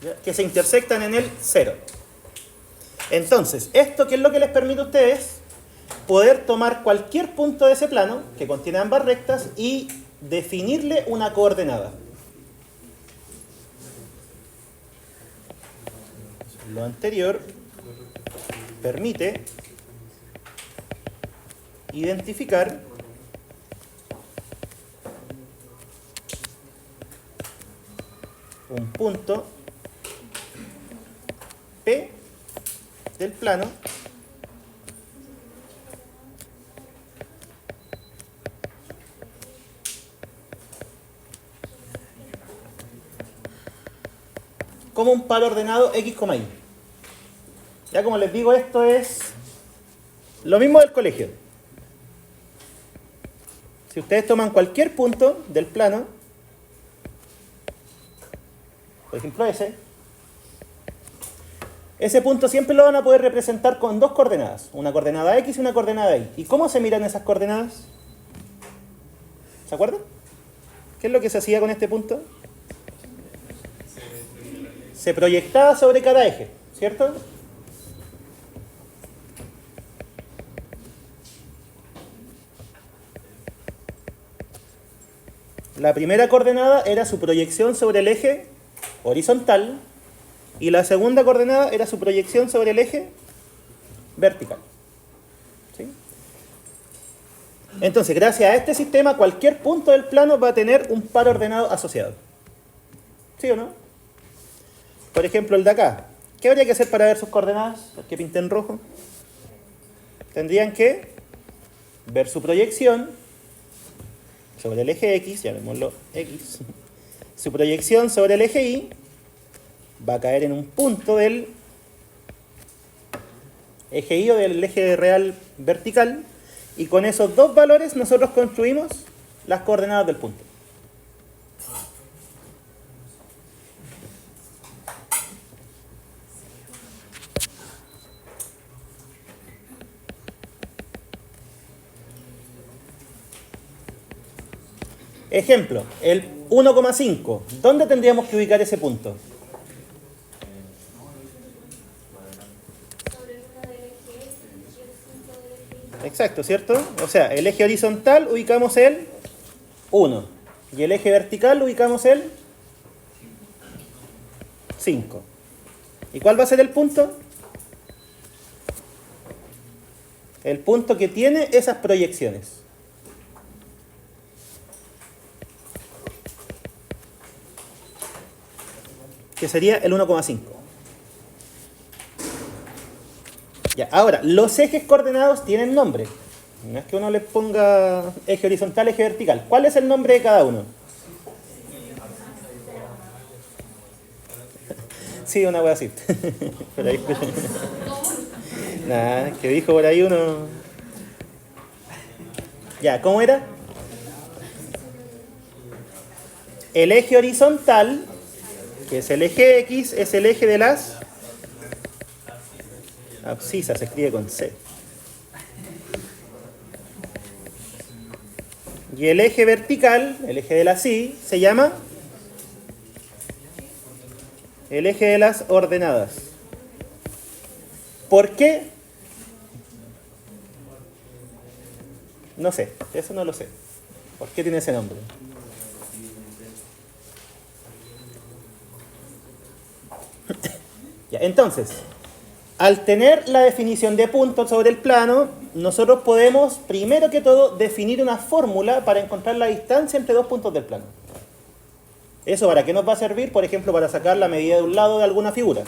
¿ya? Que se intersectan en el 0. Entonces, ¿esto qué es lo que les permite a ustedes? Poder tomar cualquier punto de ese plano que contiene ambas rectas y definirle una coordenada. Lo anterior permite identificar un punto P del plano como un par ordenado X, Y. Ya como les digo, esto es lo mismo del colegio. Si ustedes toman cualquier punto del plano, por ejemplo ese punto siempre lo van a poder representar con dos coordenadas, una coordenada X y una coordenada Y. ¿Y cómo se miran esas coordenadas? ¿Se acuerdan? ¿Qué es lo que se hacía con este punto? Se proyectaba sobre cada eje, ¿cierto? La primera coordenada era su proyección sobre el eje horizontal y la segunda coordenada era su proyección sobre el eje vertical. ¿Sí? Entonces, gracias a este sistema, cualquier punto del plano va a tener un par ordenado asociado. ¿Sí o no? Por ejemplo, el de acá. ¿Qué habría que hacer para ver sus coordenadas? El que pinté en rojo. Tendrían que ver su proyección sobre el eje X, llamémoslo X. Su proyección sobre el eje Y va a caer en un punto del eje Y o del eje real vertical, y con esos dos valores nosotros construimos las coordenadas del punto. Ejemplo, el 1,5. ¿Dónde tendríamos que ubicar ese punto? Exacto, ¿cierto? O sea, el eje horizontal ubicamos el 1 y el eje vertical ubicamos el 5. ¿Y cuál va a ser el punto? El punto que tiene esas proyecciones. Que sería el 1,5. Ya, ahora, los ejes coordenados tienen nombre. No es que uno les ponga eje horizontal, eje vertical. ¿Cuál es el nombre de cada uno? Sí, una wea así. Por ahí. Nada, que dijo por ahí uno. Ya, ¿cómo era? El eje horizontal, que es el eje X, es el eje de las abscisas, se escribe con C. Y el eje vertical, el eje de las Y, se llama el eje de las ordenadas. ¿Por qué? No sé, eso no lo sé. ¿Por qué tiene ese nombre? Ya, entonces, al tener la definición de puntos sobre el plano, nosotros podemos, primero que todo, definir una fórmula para encontrar la distancia entre dos puntos del plano. ¿Eso para qué nos va a servir? Por ejemplo, para sacar la medida de un lado de alguna figura.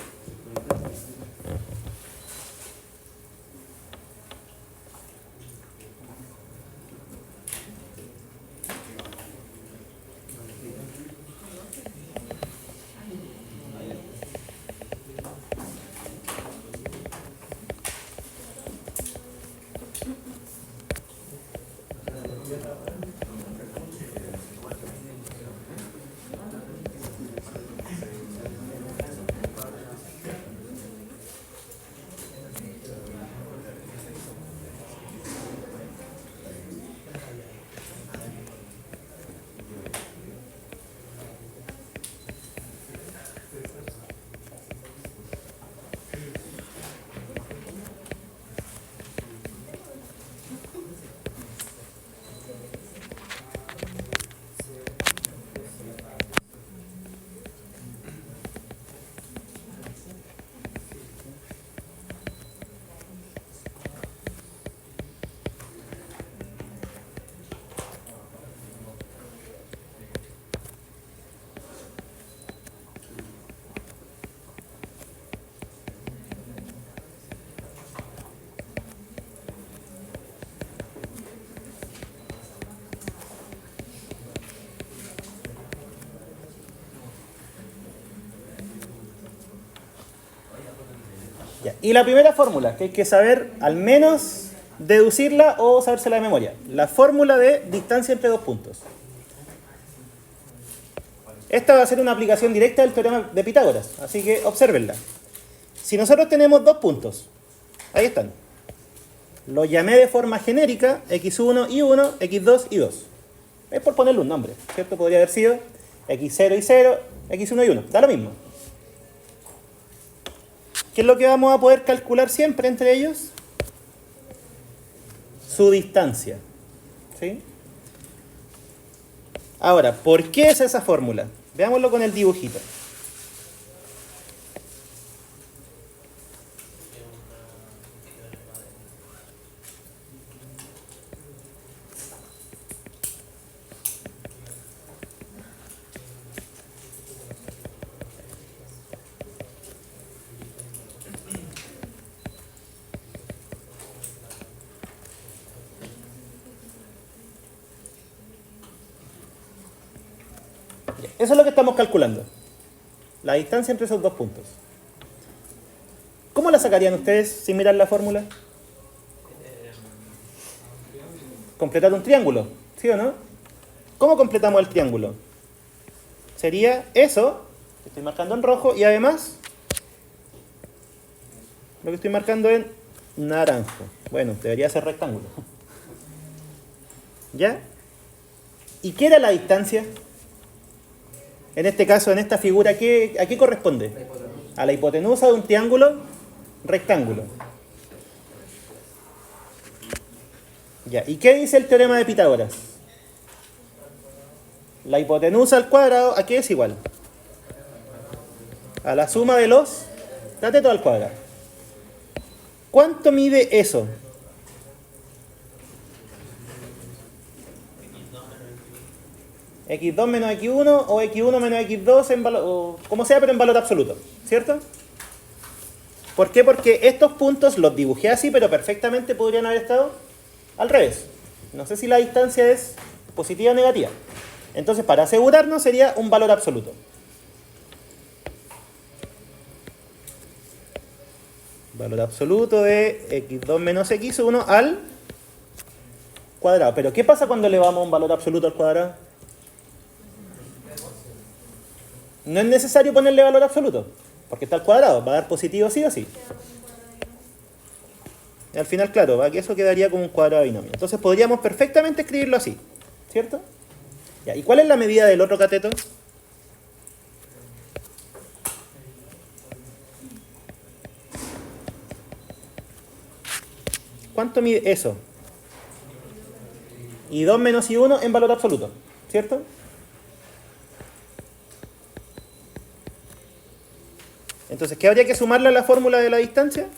Ya. Y la primera fórmula, que hay que saber al menos deducirla o sabérsela de memoria. La fórmula de distancia entre dos puntos. Esta va a ser una aplicación directa del teorema de Pitágoras, así que obsérvenla. Si nosotros tenemos dos puntos, ahí están. Lo llamé de forma genérica, x1 y 1, x2 y 2. Es por ponerle un nombre, ¿cierto? Podría haber sido x0 y 0, x1 y 1. Da lo mismo. ¿Qué es lo que vamos a poder calcular siempre entre ellos? Su distancia. ¿Sí? Ahora, ¿por qué es esa fórmula? Veámoslo con el dibujito. Eso es lo que estamos calculando. La distancia entre esos dos puntos. ¿Cómo la sacarían ustedes sin mirar la fórmula? Completar un triángulo, ¿sí o no? ¿Cómo completamos el triángulo? Sería eso, que estoy marcando en rojo, y además lo que estoy marcando en naranjo. Bueno, debería ser rectángulo. ¿Ya? ¿Y qué era la distancia? En este caso, en esta figura, ¿a qué corresponde? A la hipotenusa de un triángulo rectángulo. Ya, ¿y qué dice el teorema de Pitágoras? La hipotenusa al cuadrado, ¿a qué es igual? A la suma de los catetos al cuadrado. ¿Cuánto mide eso? X2 menos X1 o X1 menos X2 en valor, o como sea, pero en valor absoluto, ¿cierto? ¿Por qué? Porque estos puntos los dibujé así, pero perfectamente podrían haber estado al revés. No sé si la distancia es positiva o negativa. Entonces, para asegurarnos, sería un valor absoluto. Valor absoluto de X2 menos X1 al cuadrado. Pero, ¿qué pasa cuando elevamos un valor absoluto al cuadrado? No es necesario ponerle valor absoluto, porque está al cuadrado, va a dar positivo sí o sí. Y al final, claro, va que eso quedaría como un cuadrado de binomio. Entonces podríamos perfectamente escribirlo así, ¿cierto? Ya, ¿y cuál es la medida del otro cateto? ¿Cuánto mide eso? Y 2 menos I1 en valor absoluto, ¿cierto? Entonces, ¿qué habría que sumarle a la fórmula de la distancia?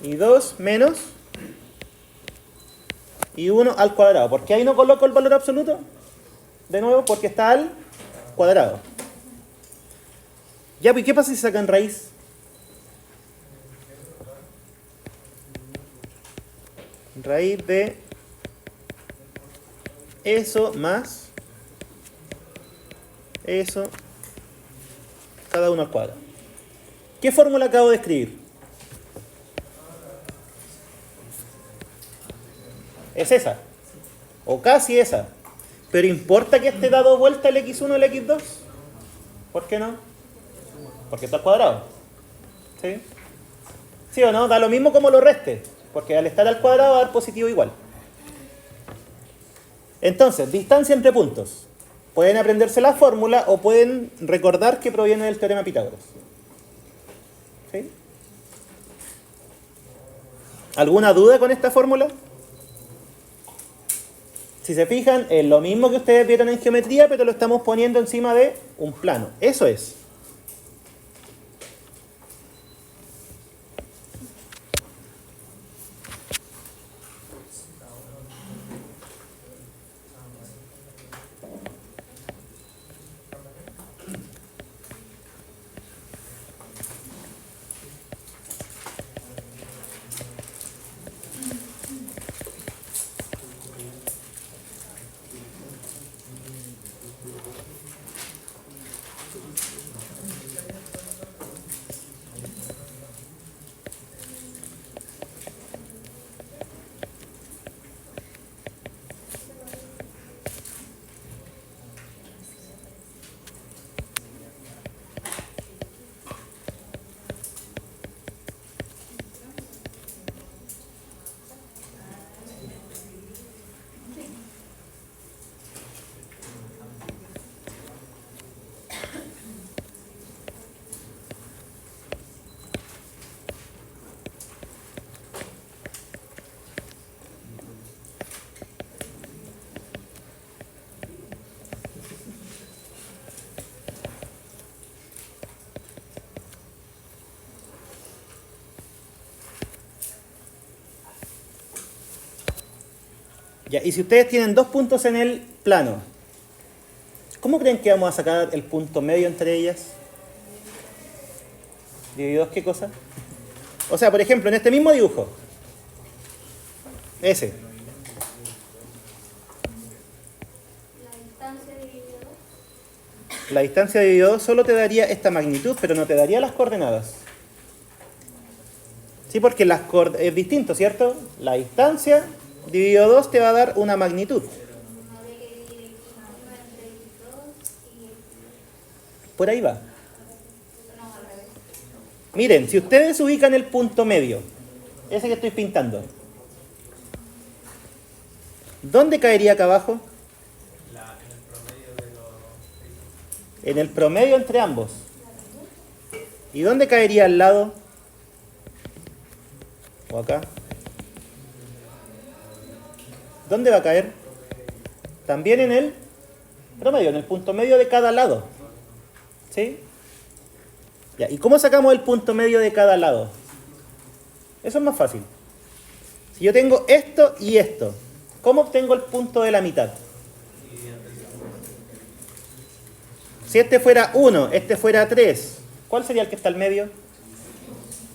I2 menos I1 al cuadrado. ¿Por qué ahí no coloco el valor absoluto? De nuevo, porque está al cuadrado. Ya, pues, ¿qué pasa si sacan raíz? Raíz de eso más eso, cada uno al cuadrado. ¿Qué fórmula acabo de escribir? Es esa, o casi esa. Pero ¿importa que esté dado vuelta el x1 o el x2? ¿Por qué no? Porque está al cuadrado. ¿Sí? ¿Sí o no? Da lo mismo como lo reste, porque al estar al cuadrado va a dar positivo igual. Entonces, distancia entre puntos. Pueden aprenderse la fórmula o pueden recordar que proviene del teorema de Pitágoras. ¿Sí? ¿Alguna duda con esta fórmula? Si se fijan, es lo mismo que ustedes vieron en geometría, pero lo estamos poniendo encima de un plano. Eso es. Ya, y si ustedes tienen dos puntos en el plano, ¿cómo creen que vamos a sacar el punto medio entre ellas? ¿Divididos qué cosa? O sea, por ejemplo, en este mismo dibujo, ese, la distancia dividido 2 solo te daría esta magnitud, pero no te daría las coordenadas. Sí, porque es distinto, ¿cierto? La distancia dividido 2 te va a dar una magnitud. Por ahí va. Miren, si ustedes ubican el punto medio, ese que estoy pintando, ¿dónde caería acá abajo? En el promedio entre ambos. ¿Y dónde caería al lado? ¿O acá? ¿Dónde va a caer? También en el promedio, en el punto medio de cada lado. ¿Sí? Ya, ¿y cómo sacamos el punto medio de cada lado? Eso es más fácil. Si yo tengo esto y esto, ¿cómo obtengo el punto de la mitad? Si este fuera 1, este fuera 3, ¿cuál sería el que está al medio?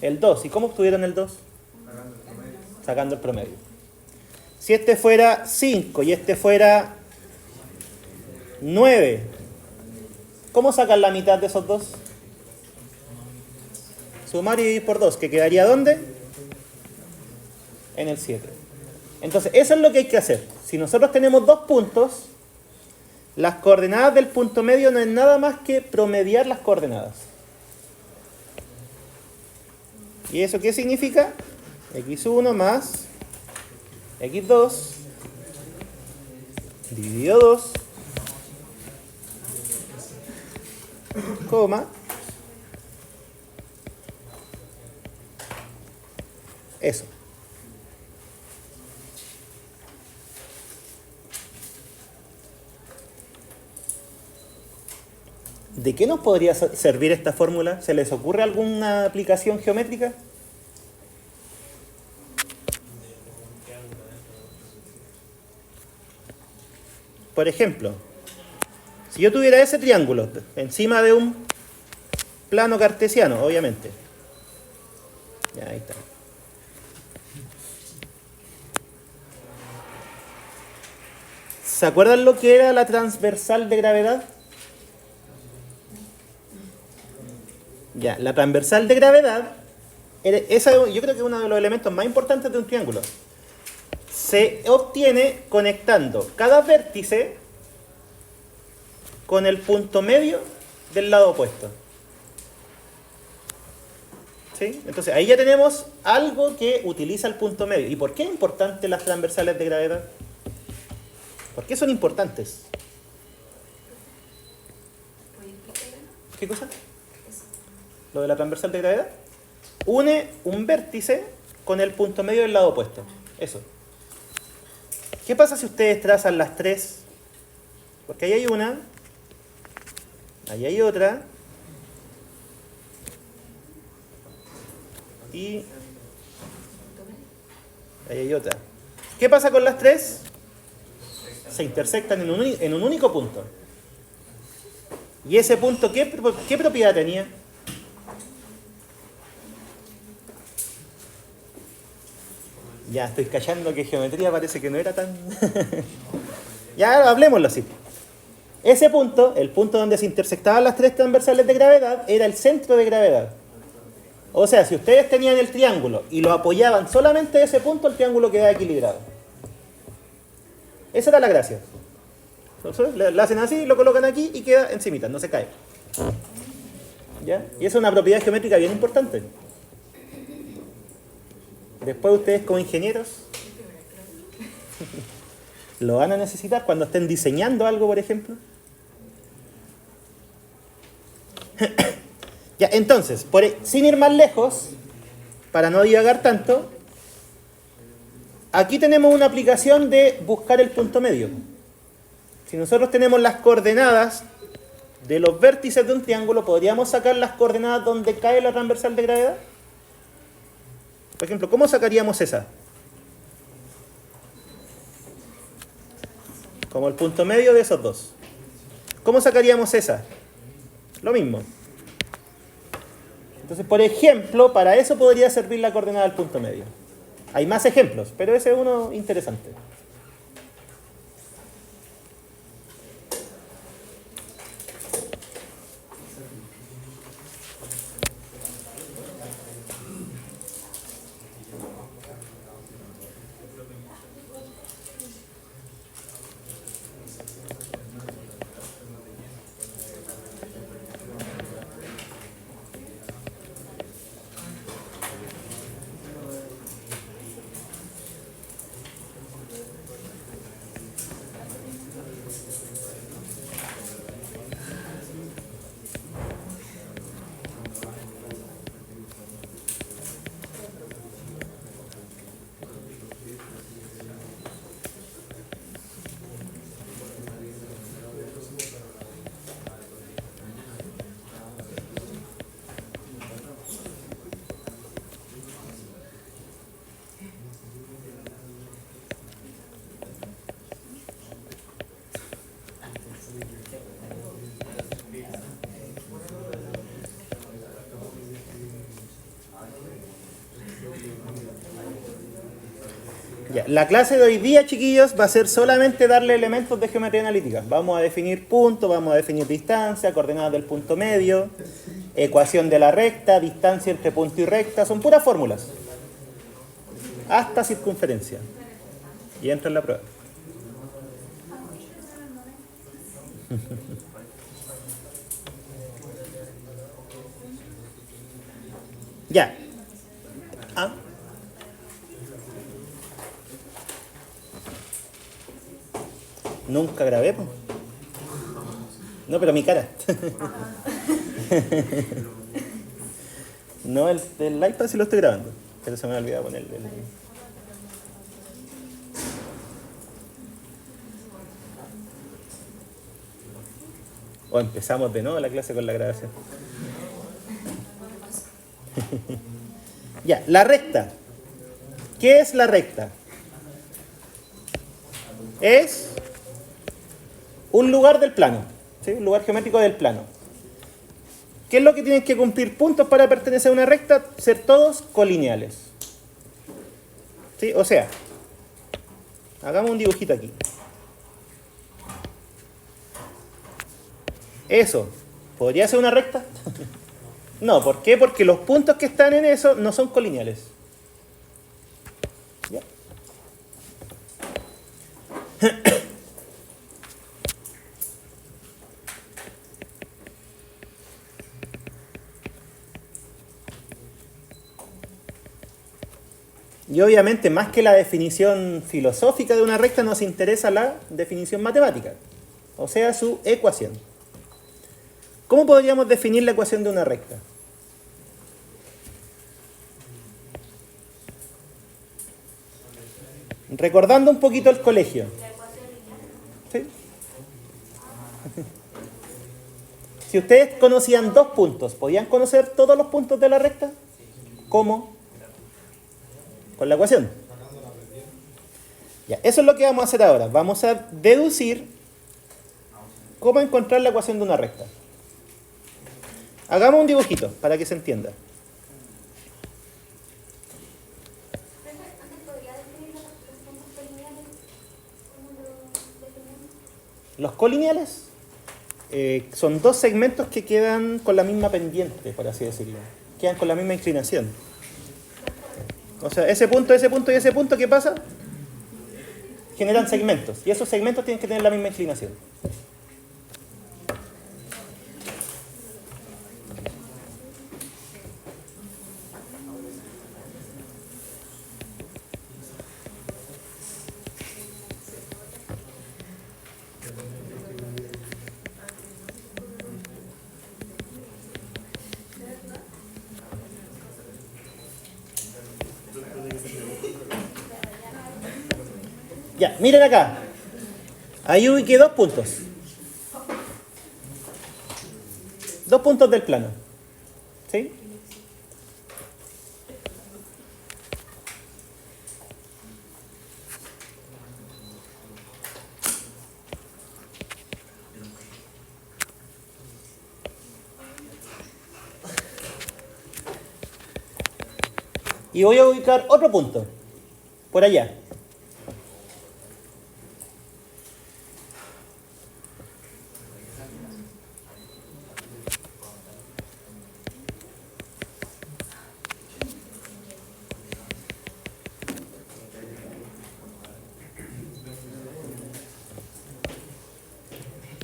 El 2. ¿Y cómo obtuvieron el 2? Sacando el promedio. Si este fuera 5 y este fuera 9, ¿cómo sacan la mitad de esos dos? Sumar y dividir por 2, que quedaría ¿dónde? En el 7. Entonces, eso es lo que hay que hacer. Si nosotros tenemos dos puntos, las coordenadas del punto medio no es nada más que promediar las coordenadas. ¿Y eso qué significa? X1 más X2 dividido 2, coma, eso. ¿De qué nos podría servir esta fórmula? ¿Se les ocurre alguna aplicación geométrica? Por ejemplo, si yo tuviera ese triángulo encima de un plano cartesiano, obviamente. Ya, ahí está. ¿Se acuerdan lo que era la transversal de gravedad? Ya, la transversal de gravedad, esa yo creo que es uno de los elementos más importantes de un triángulo. Se obtiene conectando cada vértice con el punto medio del lado opuesto. ¿Sí? Entonces ahí ya tenemos algo que utiliza el punto medio. ¿Y por qué es importante las transversales de gravedad? ¿Por qué son importantes? ¿Qué cosa? Lo de la transversal de gravedad. Une un vértice con el punto medio del lado opuesto. Eso. ¿Qué pasa si ustedes trazan las tres? Porque ahí hay una, ahí hay otra, y ahí hay otra. ¿Qué pasa con las tres? Se intersectan en un único punto. ¿Y ese punto qué propiedad tenía? Ya estoy callando que geometría parece que no era tan... Ya hablemoslo así. Ese punto, el punto donde se intersectaban las tres transversales de gravedad, era el centro de gravedad. O sea, si ustedes tenían el triángulo y lo apoyaban solamente a ese punto, el triángulo quedaba equilibrado. Esa era la gracia. Entonces, lo hacen así, lo colocan aquí y queda encimita, no se cae. ¿Ya? Y esa es una propiedad geométrica bien importante. Después ustedes como ingenieros lo van a necesitar cuando estén diseñando algo, por ejemplo. Ya, entonces, sin ir más lejos, para no divagar tanto, aquí tenemos una aplicación de buscar el punto medio. Si nosotros tenemos las coordenadas de los vértices de un triángulo, ¿podríamos sacar las coordenadas donde cae la transversal de gravedad? Por ejemplo, ¿cómo sacaríamos esa? como el punto medio de esos dos. ¿Cómo sacaríamos esa? Lo mismo. Entonces, por ejemplo, para eso podría servir la coordenada del punto medio. Hay más ejemplos, pero ese es uno interesante. Ya, la clase de hoy día, chiquillos, va a ser solamente darle elementos de geometría analítica. Vamos a definir puntos, vamos a definir distancia, coordenadas del punto medio, ecuación de la recta, distancia entre punto y recta. Son puras fórmulas. Hasta circunferencia. Y entra en la prueba. Ya. ¿Ah? Nunca grabé, pues. No, pero mi cara. No, el iPad sí lo estoy grabando. Pero se me ha olvidado ponerle el... O empezamos de nuevo la clase con la grabación. Ya, la recta. ¿Qué es la recta? Es un lugar del plano, ¿sí? Un lugar geométrico del plano. ¿Qué es lo que tienen que cumplir puntos para pertenecer a una recta? Ser todos colineales. ¿Sí? O sea, hagamos un dibujito aquí. ¿Eso podría ser una recta? No, ¿por qué? Porque los puntos que están en eso no son colineales. ¿Ya? Y obviamente, más que la definición filosófica de una recta, nos interesa la definición matemática, o sea, su ecuación. ¿Cómo podríamos definir la ecuación de una recta? Recordando un poquito el colegio. ¿Sí? Si ustedes conocían dos puntos, ¿podían conocer todos los puntos de la recta? ¿Cómo? Con la ecuación. Ya, eso es lo que vamos a hacer ahora. Vamos a deducir cómo encontrar la ecuación de una recta. Hagamos un dibujito para que se entienda. Los colineales son dos segmentos que quedan con la misma pendiente, por así decirlo. Quedan con la misma inclinación. O sea, ese punto y ese punto, ¿qué pasa? Generan segmentos. Y esos segmentos tienen que tener la misma inclinación. Ya, miren acá. Ahí ubiqué dos puntos. Dos puntos del plano. ¿Sí? Y voy a ubicar otro punto, por allá.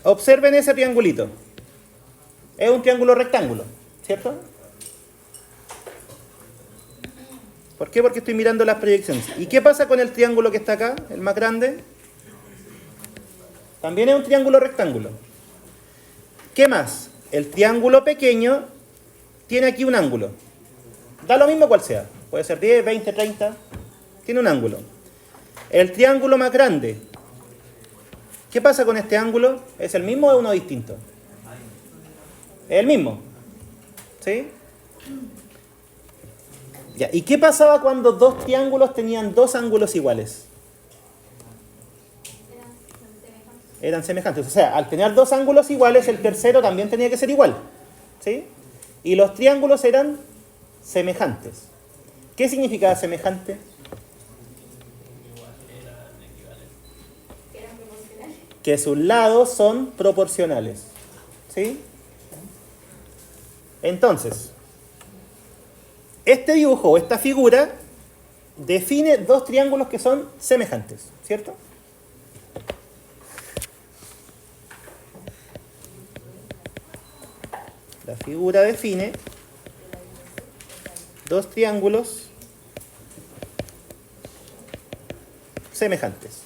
Observen ese triangulito. Es un triángulo rectángulo, ¿cierto? ¿Por qué? Porque estoy mirando las proyecciones. ¿Y qué pasa con el triángulo que está acá, el más grande? También es un triángulo rectángulo. ¿Qué más? El triángulo pequeño tiene aquí un ángulo. Da lo mismo cual sea. Puede ser 10, 20, 30. Tiene un ángulo. El triángulo más grande. ¿Qué pasa con este ángulo? ¿Es el mismo o es uno distinto? Es el mismo. ¿Sí? Ya. ¿Y qué pasaba cuando dos triángulos tenían dos ángulos iguales? Eran semejantes. O sea, al tener dos ángulos iguales, el tercero también tenía que ser igual. ¿Sí? Y los triángulos eran semejantes. ¿Qué significaba semejante? Que sus lados son proporcionales. ¿Sí? Entonces, este dibujo o esta figura define dos triángulos que son semejantes, ¿cierto? La figura define dos triángulos semejantes.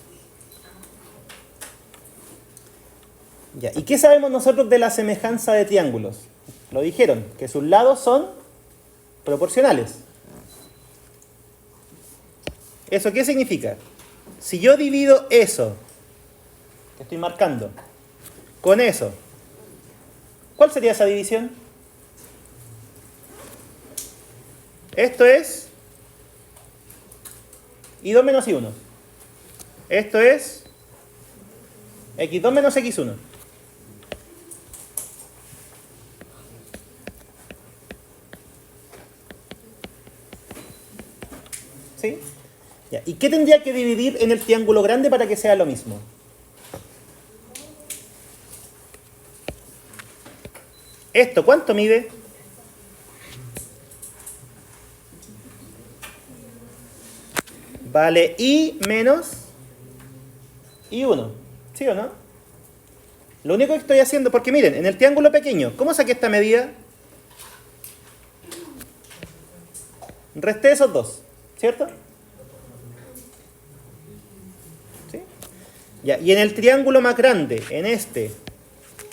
Ya. ¿Y qué sabemos nosotros de la semejanza de triángulos? Lo dijeron, que sus lados son proporcionales. ¿Eso qué significa? Si yo divido eso, que estoy marcando, con eso, ¿cuál sería esa división? Esto es y2 menos y1. Esto es x2 menos x1. ¿Sí? Ya. ¿Y qué tendría que dividir en el triángulo grande para que sea lo mismo? ¿Esto cuánto mide? Vale y menos y1. ¿Sí o no? Lo único que estoy haciendo, porque miren, en el triángulo pequeño, ¿cómo saqué esta medida? Resté esos dos, ¿cierto? ¿Sí? Ya, y en el triángulo más grande, en este,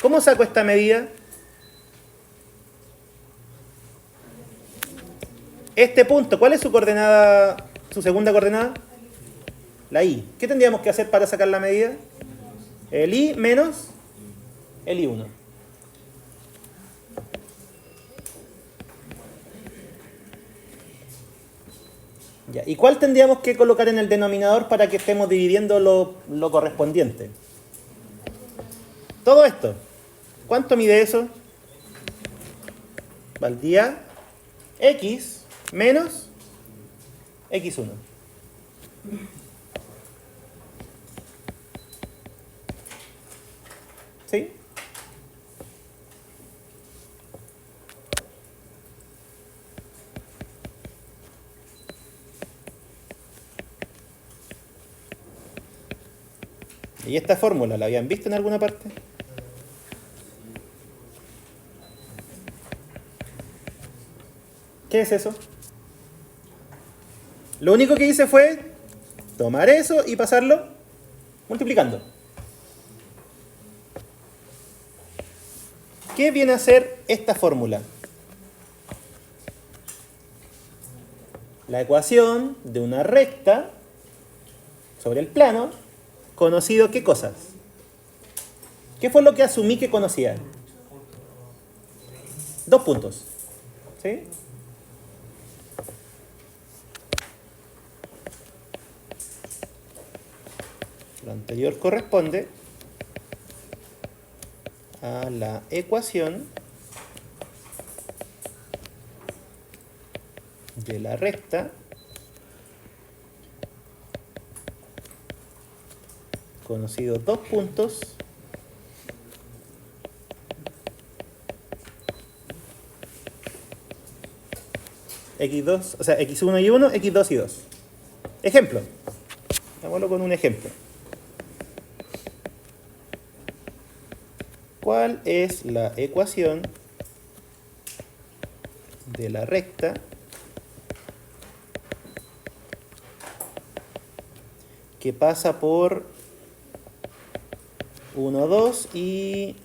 ¿cómo saco esta medida? Este punto, ¿cuál es su coordenada, su segunda coordenada? La y. ¿Qué tendríamos que hacer para sacar la medida? El y menos el y1. Ya. ¿Y cuál tendríamos que colocar en el denominador para que estemos dividiendo lo correspondiente? Todo esto. ¿Cuánto mide eso? Valdría x menos x1. ¿Sí? ¿Y esta fórmula la habían visto en alguna parte? ¿Qué es eso? Lo único que hice fue tomar eso y pasarlo multiplicando. ¿Qué viene a ser esta fórmula? La ecuación de una recta sobre el plano, conocido ¿qué cosas? ¿Qué fue lo que asumí que conocía? Dos puntos. ¿Sí? Lo anterior corresponde a la ecuación de la recta conocido dos puntos x2, o sea, x1 y 1, x2 y 2. Ejemplo. Hagámoslo con un ejemplo. ¿Cuál es la ecuación de la recta que pasa por 1, 2 y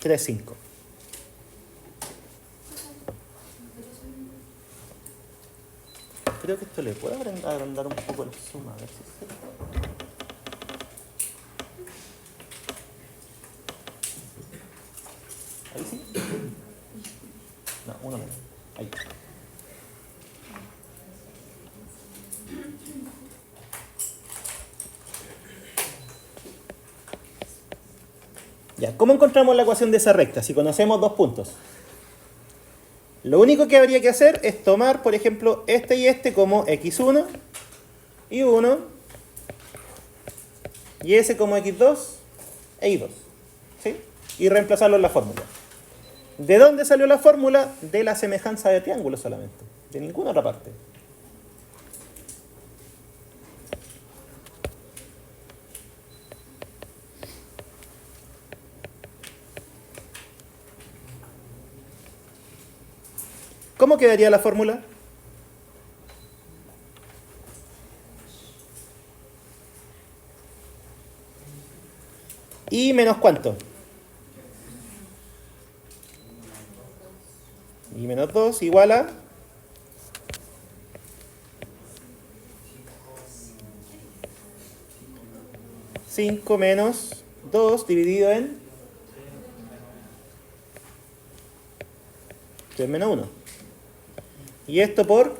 3, 5? Creo que esto le puede agrandar un poco el zoom, a ver si se... ¿Ahí sí? No, uno menos. Ahí. Ya, ¿cómo encontramos la ecuación de esa recta si conocemos dos puntos? Lo único que habría que hacer es tomar, por ejemplo, este y este como x1 y 1 y ese como x2 e y2, ¿sí? Y reemplazarlo en la fórmula. ¿De dónde salió la fórmula? De la semejanza de triángulos solamente, de ninguna otra parte. ¿Cómo quedaría la fórmula? ¿Y menos cuánto? Y menos 2 igual a... 5 menos 2 dividido en 3 menos 1. Y esto por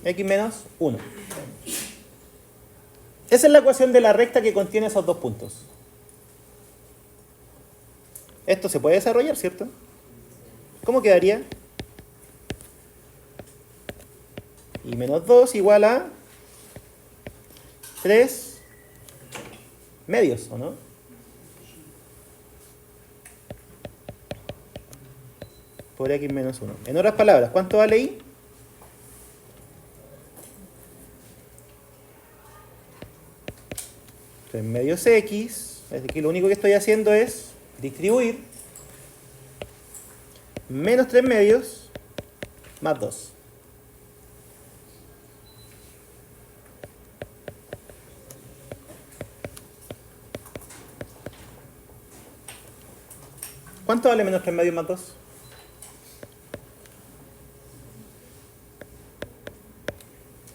x menos 1. Esa es la ecuación de la recta que contiene esos dos puntos. Esto se puede desarrollar, ¿cierto? ¿Cómo quedaría? Y menos 2 igual a 3 medios, ¿o no? Por x menos 1. En otras palabras, ¿cuánto vale y? Tres medios x. Aquí lo único que estoy haciendo es distribuir menos 3 medios más 2. ¿Cuánto vale menos 3 medios más 2?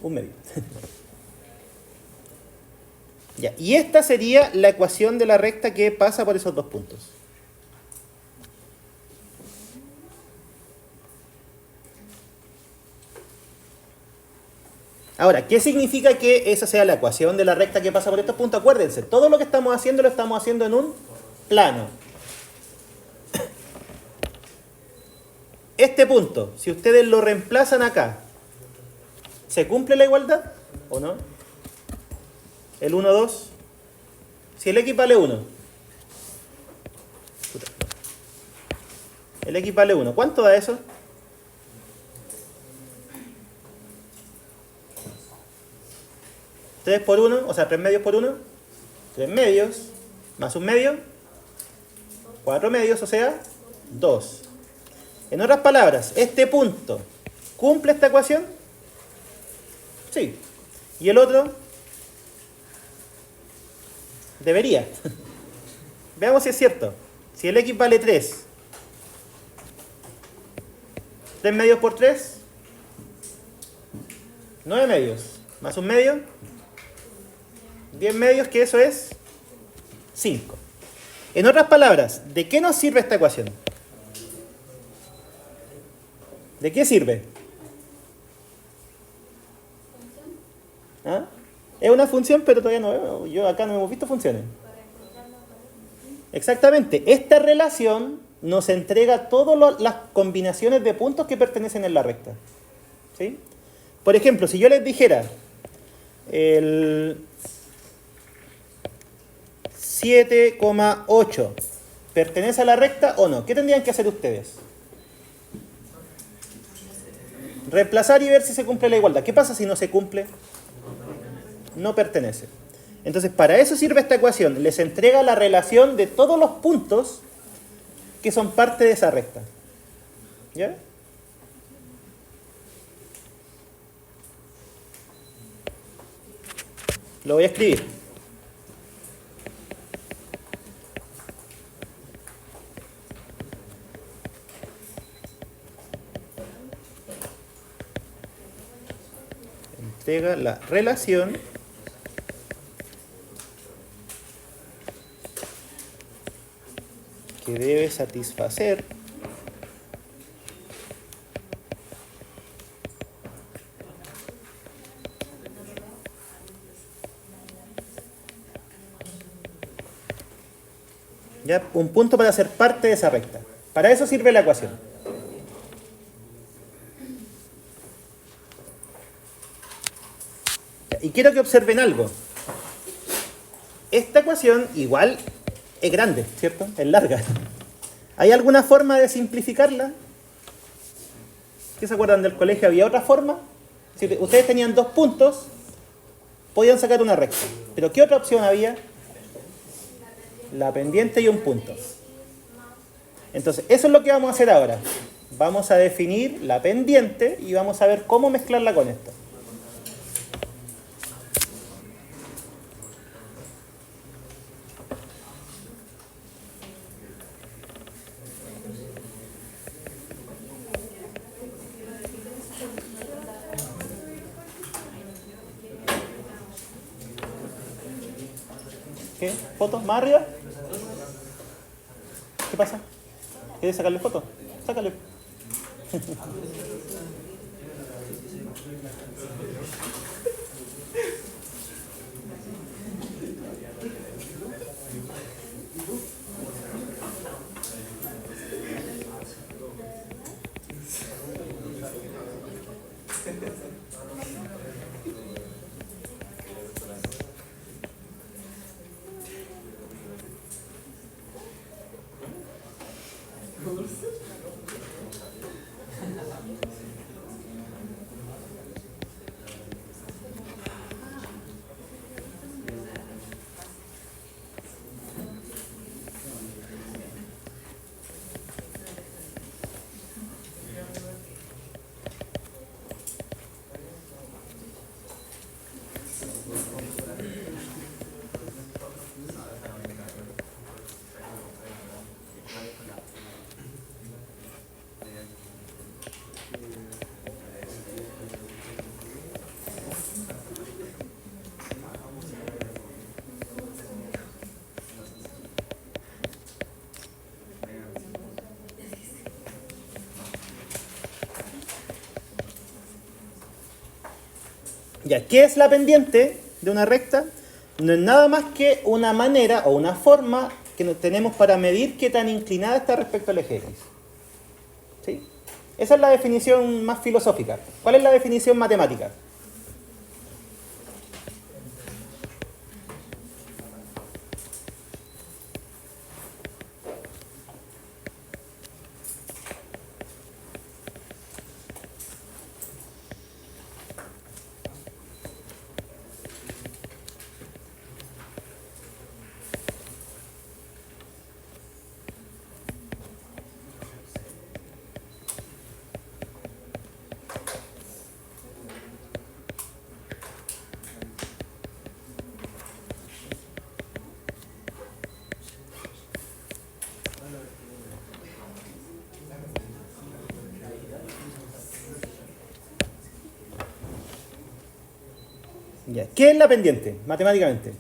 Un medio. Ya, y esta sería la ecuación de la recta que pasa por esos dos puntos. Ahora, ¿qué significa que esa sea la ecuación de la recta que pasa por estos puntos? Acuérdense, todo lo que estamos haciendo lo estamos haciendo en un plano. Este punto, si ustedes lo reemplazan acá, ¿se cumple la igualdad o no? El 1, 2. Si el x vale 1. El x vale 1. ¿Cuánto da eso? ¿3 por 1? O sea, 3 medios por 1. 3 medios. Más un medio. 4 medios, o sea, 2. En otras palabras, este punto, ¿cumple esta ecuación? Sí. ¿Y el otro? Debería. Veamos si es cierto. Si el x vale 3, 3 medios por 3, 9 medios. Más un medio, 10 medios, que eso es 5. En otras palabras, ¿de qué nos sirve esta ecuación? ¿De qué sirve? ¿Ah? Es una función, pero todavía no veo. Yo acá no hemos visto funciones. Exactamente. Esta relación nos entrega todas las combinaciones de puntos que pertenecen en la recta. ¿Sí? Por ejemplo, si yo les dijera el 7,8 ¿pertenece a la recta o no? ¿Qué tendrían que hacer ustedes? Reemplazar y ver si se cumple la igualdad. ¿Qué pasa si no se cumple? No pertenece. Entonces, para eso sirve esta ecuación. Les entrega la relación de todos los puntos que son parte de esa recta. ¿Ya? Lo voy a escribir. Entrega la relación que debe satisfacer ¿ya? Un punto para ser parte de esa recta. Para eso sirve la ecuación. Y quiero que observen algo. Esta ecuación igual es grande, ¿cierto? Es larga. ¿Hay alguna forma de simplificarla? ¿Qué se acuerdan del colegio? ¿Había otra forma? Si ustedes tenían 2 puntos, podían sacar una recta. ¿Pero qué otra opción había? La pendiente y un punto. Entonces, eso es lo que vamos a hacer ahora. Vamos a definir la pendiente y vamos a ver cómo mezclarla con esto. ¿Qué? ¿Fotos? ¿Más arriba? ¿Qué pasa? ¿Quieres sacarle fotos? Sácale. Ya, ¿qué es la pendiente de una recta? No es nada más que una manera o una forma que tenemos para medir qué tan inclinada está respecto al eje X. ¿Sí? Esa es la definición más filosófica. ¿Cuál es la definición matemática? Ya. ¿Qué es la pendiente, matemáticamente?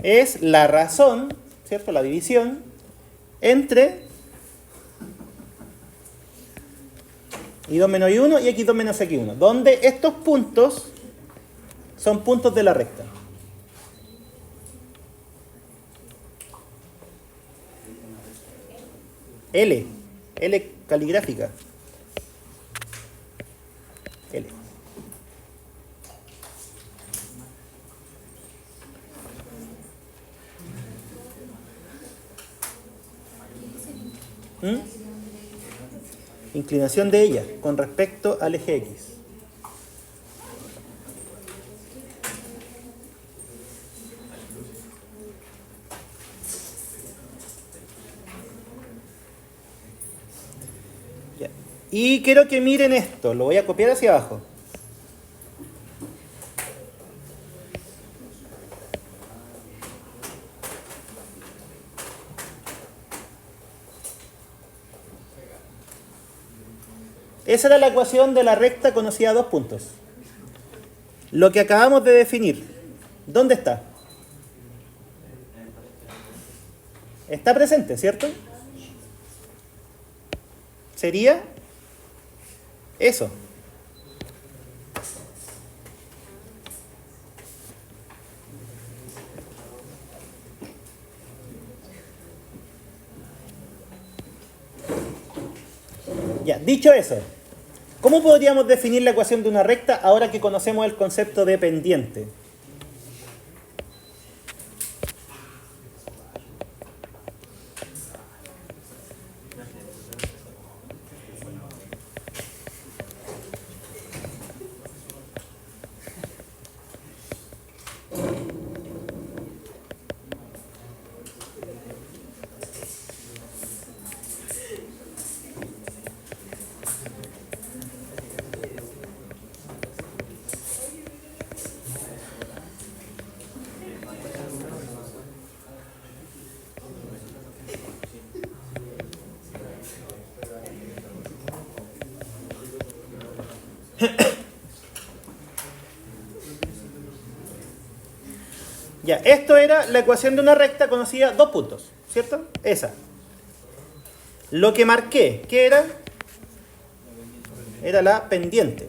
Es la razón, ¿cierto? La división entre y2 menos y1 y x2 menos x1, donde estos puntos son puntos de la recta. L caligráfica. L. Inclinación de ella con respecto al eje X. Ya. Y quiero que miren esto, lo voy a copiar hacia abajo. Esa era la ecuación de la recta conocida a 2 puntos. Lo que acabamos de definir, ¿dónde está? Está presente, ¿cierto? Sería eso. Ya, dicho eso, ¿cómo podríamos definir la ecuación de una recta ahora que conocemos el concepto de pendiente? Ya, esto era la ecuación de una recta conocida 2 puntos, ¿cierto? Esa. Lo que marqué, ¿qué era? Era la pendiente.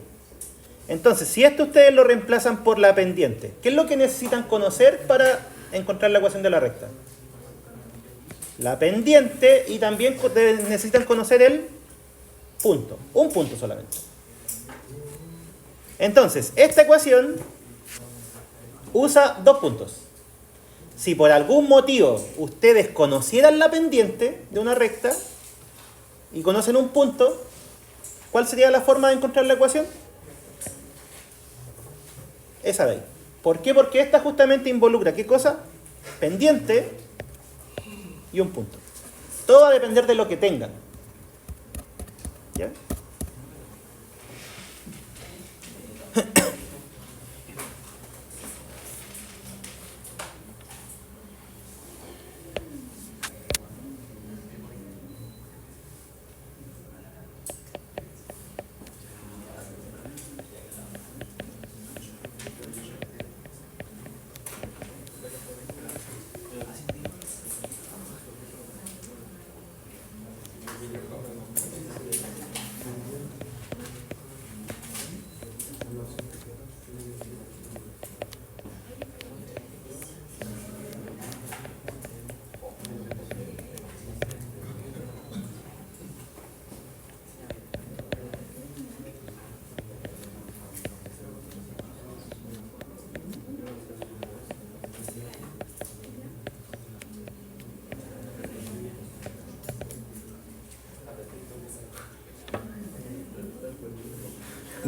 Entonces, si esto ustedes lo reemplazan por la pendiente, ¿qué es lo que necesitan conocer para encontrar la ecuación de la recta? La pendiente, y también necesitan conocer el punto. Un punto solamente. Entonces, esta ecuación usa 2 puntos. Si por algún motivo ustedes conocieran la pendiente de una recta y conocen un punto, ¿cuál sería la forma de encontrar la ecuación? Esa de ahí. ¿Por qué? Porque esta justamente involucra, ¿qué cosa? Pendiente y un punto. Todo va a depender de lo que tengan. ¿Ya?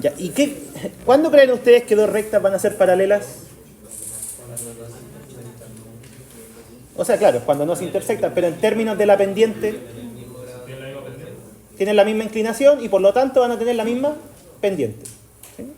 Ya, ¿y cuándo creen ustedes que dos rectas van a ser paralelas? O sea, claro, cuando no se intersectan, pero en términos de la pendiente, tienen la misma inclinación y por lo tanto van a tener la misma pendiente. ¿Sí?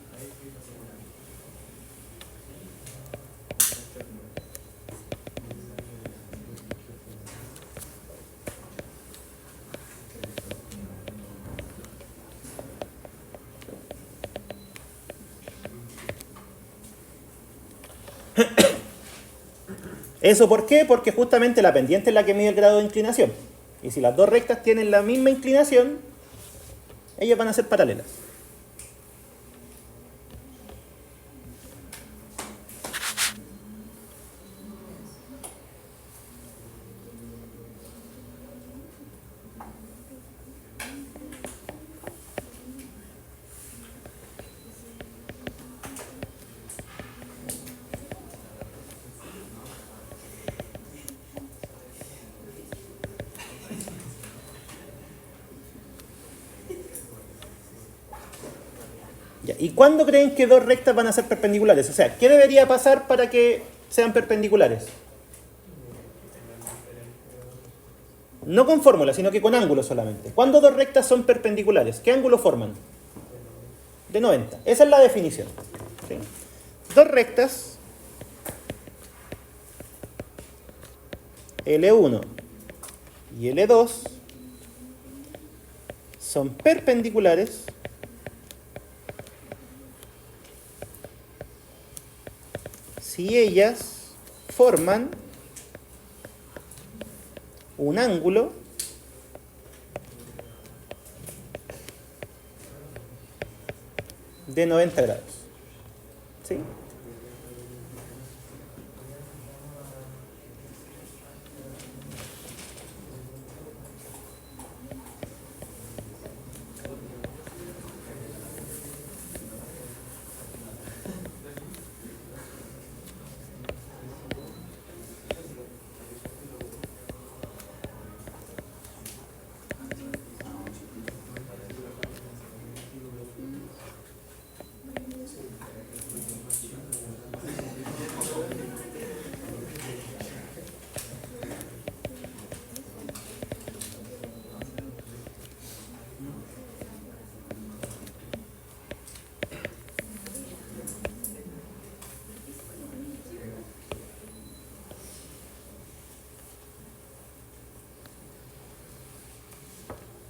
¿Eso por qué? Porque justamente la pendiente es la que mide el grado de inclinación. Y si las dos rectas tienen la misma inclinación, ellas van a ser paralelas. ¿Y cuándo creen que dos rectas van a ser perpendiculares? O sea, ¿qué debería pasar para que sean perpendiculares? No con fórmula, sino que con ángulos solamente. ¿Cuándo dos rectas son perpendiculares? ¿Qué ángulo forman? De 90. Esa es la definición. ¿Sí? Dos rectas, L1 y L2, son perpendiculares si ellas forman un ángulo de 90 grados. ¿Sí?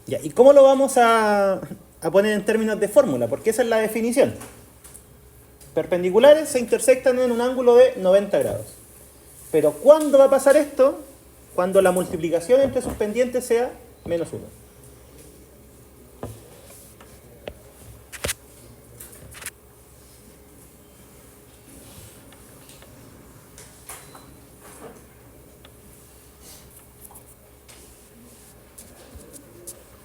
Ya, ¿y cómo lo vamos a poner en términos de fórmula? Porque esa es la definición. Perpendiculares se intersectan en un ángulo de 90 grados. Pero ¿cuándo va a pasar esto? Cuando la multiplicación entre sus pendientes sea menos 1.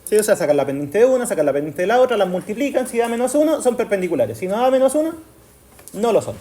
¿Sí? O sea, sacan la pendiente de una, sacan la pendiente de la otra, las multiplican, si da menos 1, son perpendiculares. Si no da menos 1, no lo son.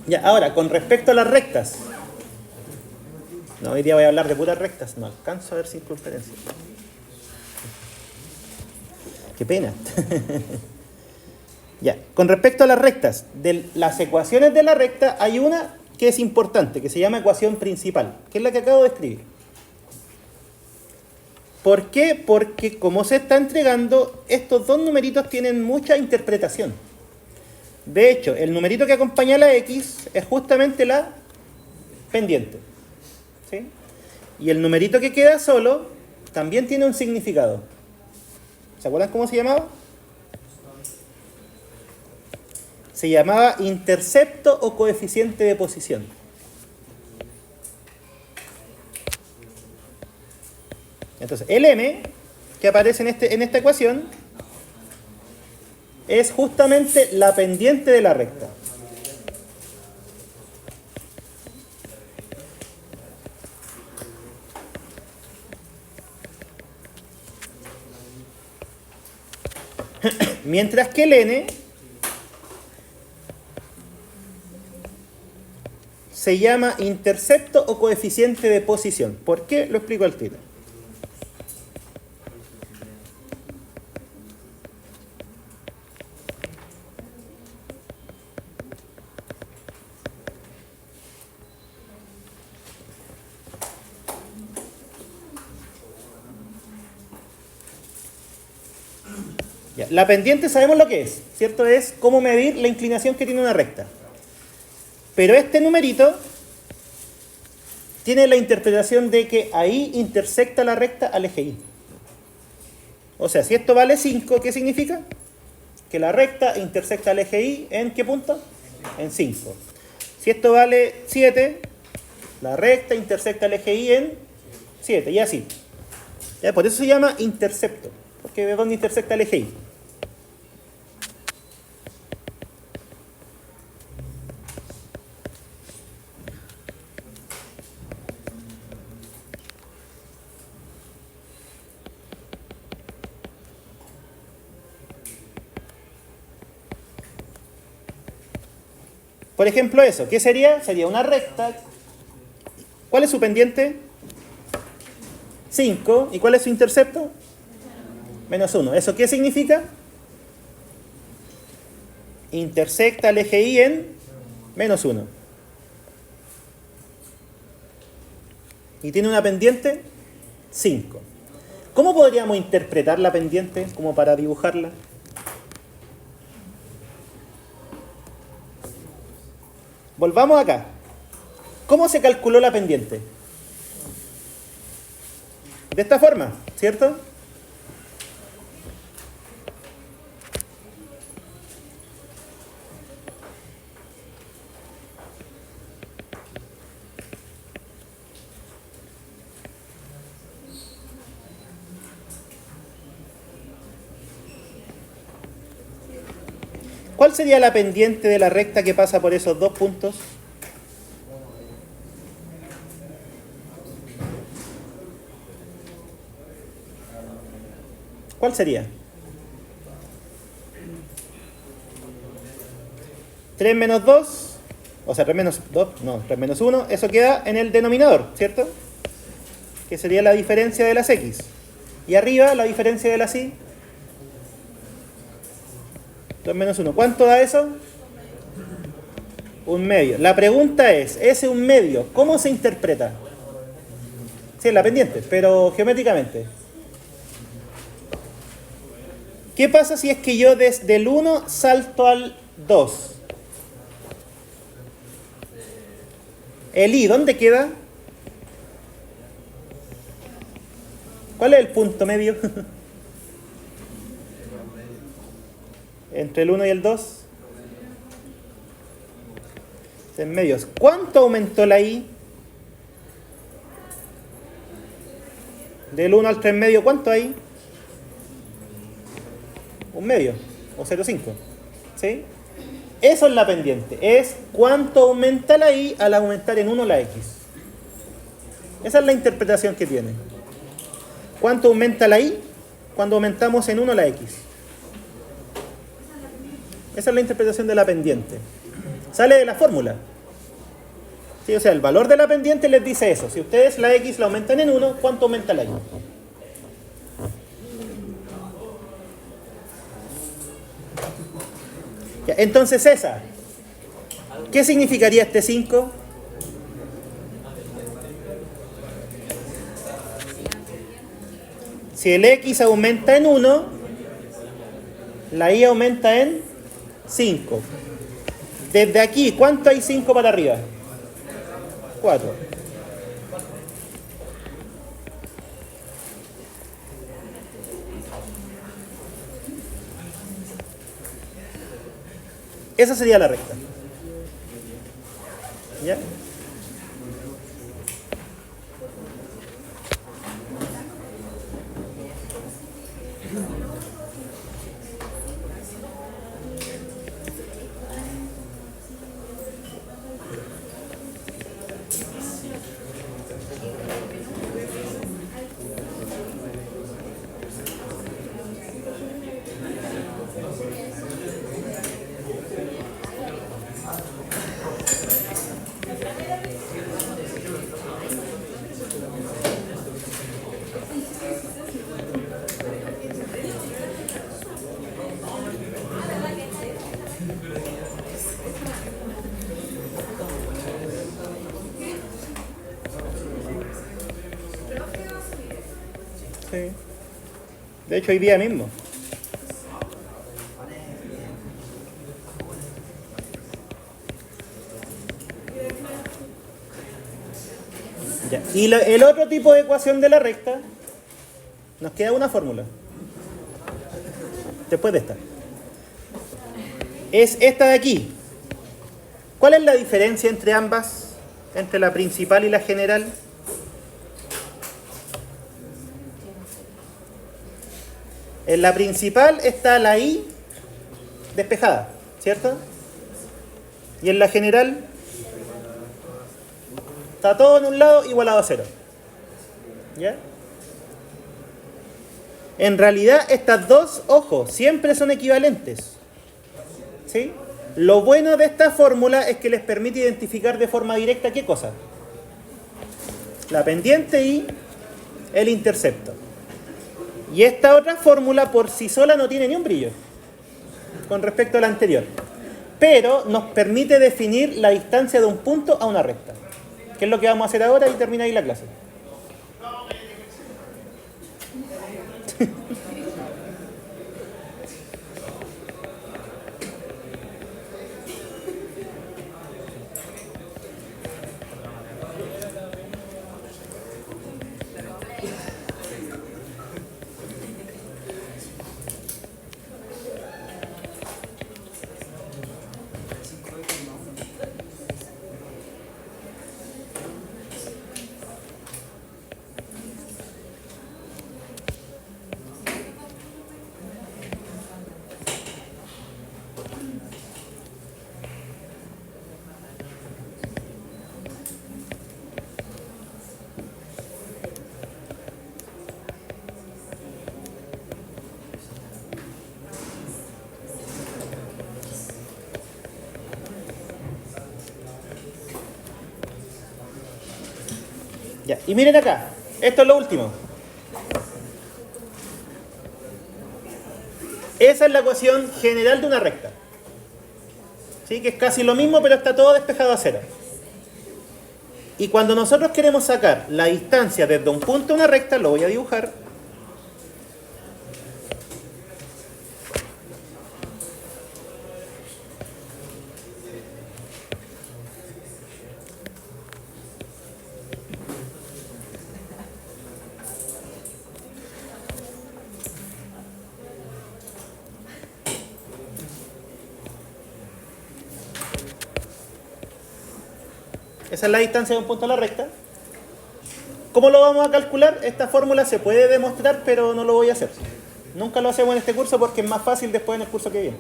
Ya, ahora, con respecto a las rectas. No, hoy día voy a hablar de puras rectas. No alcanzo a ver circunferencias. Qué pena. Ya, con respecto a las rectas, de las ecuaciones de la recta hay una que es importante, que se llama ecuación principal, que es la que acabo de escribir. ¿Por qué? Porque como se está entregando, estos dos numeritos tienen mucha interpretación. De hecho, el numerito que acompaña a la X es justamente la pendiente. ¿Sí? Y el numerito que queda solo también tiene un significado. ¿Se acuerdan cómo se llamaba? se llamaba intercepto o coeficiente de posición. Entonces, el m que aparece en esta ecuación es justamente la pendiente de la recta. Mientras que el n se llama intercepto o coeficiente de posición. ¿Por qué? Lo explico al tiro. Ya, la pendiente sabemos lo que es, ¿cierto? Es cómo medir la inclinación que tiene una recta. Pero este numerito tiene la interpretación de que ahí intersecta la recta al eje Y. O sea, si esto vale 5, ¿qué significa? Que la recta intersecta al eje Y ¿en qué punto? En 5. Si esto vale 7, la recta intersecta al eje Y en 7, y así. Ya, por eso se llama intercepto, porque es donde intersecta el eje Y. Por ejemplo, eso, ¿qué sería? Sería una recta. ¿Cuál es su pendiente? 5. ¿Y cuál es su intercepto? Menos 1. ¿Eso qué significa? Intersecta el eje Y en menos 1. Y tiene una pendiente 5. ¿Cómo podríamos interpretar la pendiente como para dibujarla? Volvamos acá. ¿Cómo se calculó la pendiente? De esta forma, ¿cierto? ¿Cuál sería la pendiente de la recta que pasa por esos dos puntos? ¿Cuál sería? 3 menos 2, o sea, 3 menos 2, no, 3 menos 1, eso queda en el denominador, ¿cierto? Que sería la diferencia de las x. Y arriba, la diferencia de las y. 2 menos 1. ¿Cuánto da eso? Un medio. La pregunta es, ese un medio, ¿cómo se interpreta? Sí, es la pendiente, pero geométricamente. ¿Qué pasa si es que yo desde el 1 salto al 2? El I, ¿dónde queda? ¿Cuál es el punto medio? Entre el 1 y el 2. En medios. ¿Cuánto aumentó la I? Del 1 al 3 medio, ¿cuánto hay? Un medio, o 0,5. ¿Sí? Eso es la pendiente. Es cuánto aumenta la I al aumentar en 1 la X. Esa es la interpretación que tiene. ¿Cuánto aumenta la I cuando aumentamos en 1 la X? Esa es la interpretación de la pendiente. Sale de la fórmula. ¿Sí? O sea, el valor de la pendiente les dice eso. Si ustedes la X la aumentan en 1, ¿cuánto aumenta la Y? Ya, entonces esa. ¿Qué significaría este 5? Si el X aumenta en 1, la Y aumenta en 5. Desde aquí, ¿cuánto hay 5 para arriba? 4. Esa sería la recta. ¿Ya? Sí. De hecho, hoy día mismo. Ya. Y el otro tipo de ecuación de la recta, nos queda una fórmula. Después de esta. Es esta de aquí. ¿Cuál es la diferencia entre ambas? Entre la principal y la general. En la principal está la I despejada, ¿cierto? Y en la general está todo en un lado igualado a 0. ¿Ya? En realidad estas dos, ojo, siempre son equivalentes. ¿Sí? Lo bueno de esta fórmula es que les permite identificar de forma directa ¿qué cosa? La pendiente y el intercepto. Y esta otra fórmula por sí sola no tiene ni un brillo con respecto a la anterior. Pero nos permite definir la distancia de un punto a una recta. Que es lo que vamos a hacer ahora y termina ahí la clase. Ya. Y miren acá, esto es lo último. Esa es la ecuación general de una recta. ¿Sí? Que es casi lo mismo, pero está todo despejado a 0. Y cuando nosotros queremos sacar la distancia desde un punto a una recta, lo voy a dibujar. Esa es la distancia de un punto a la recta. ¿Cómo lo vamos a calcular? Esta fórmula se puede demostrar, pero no lo voy a hacer. Nunca lo hacemos en este curso porque es más fácil después en el curso que viene.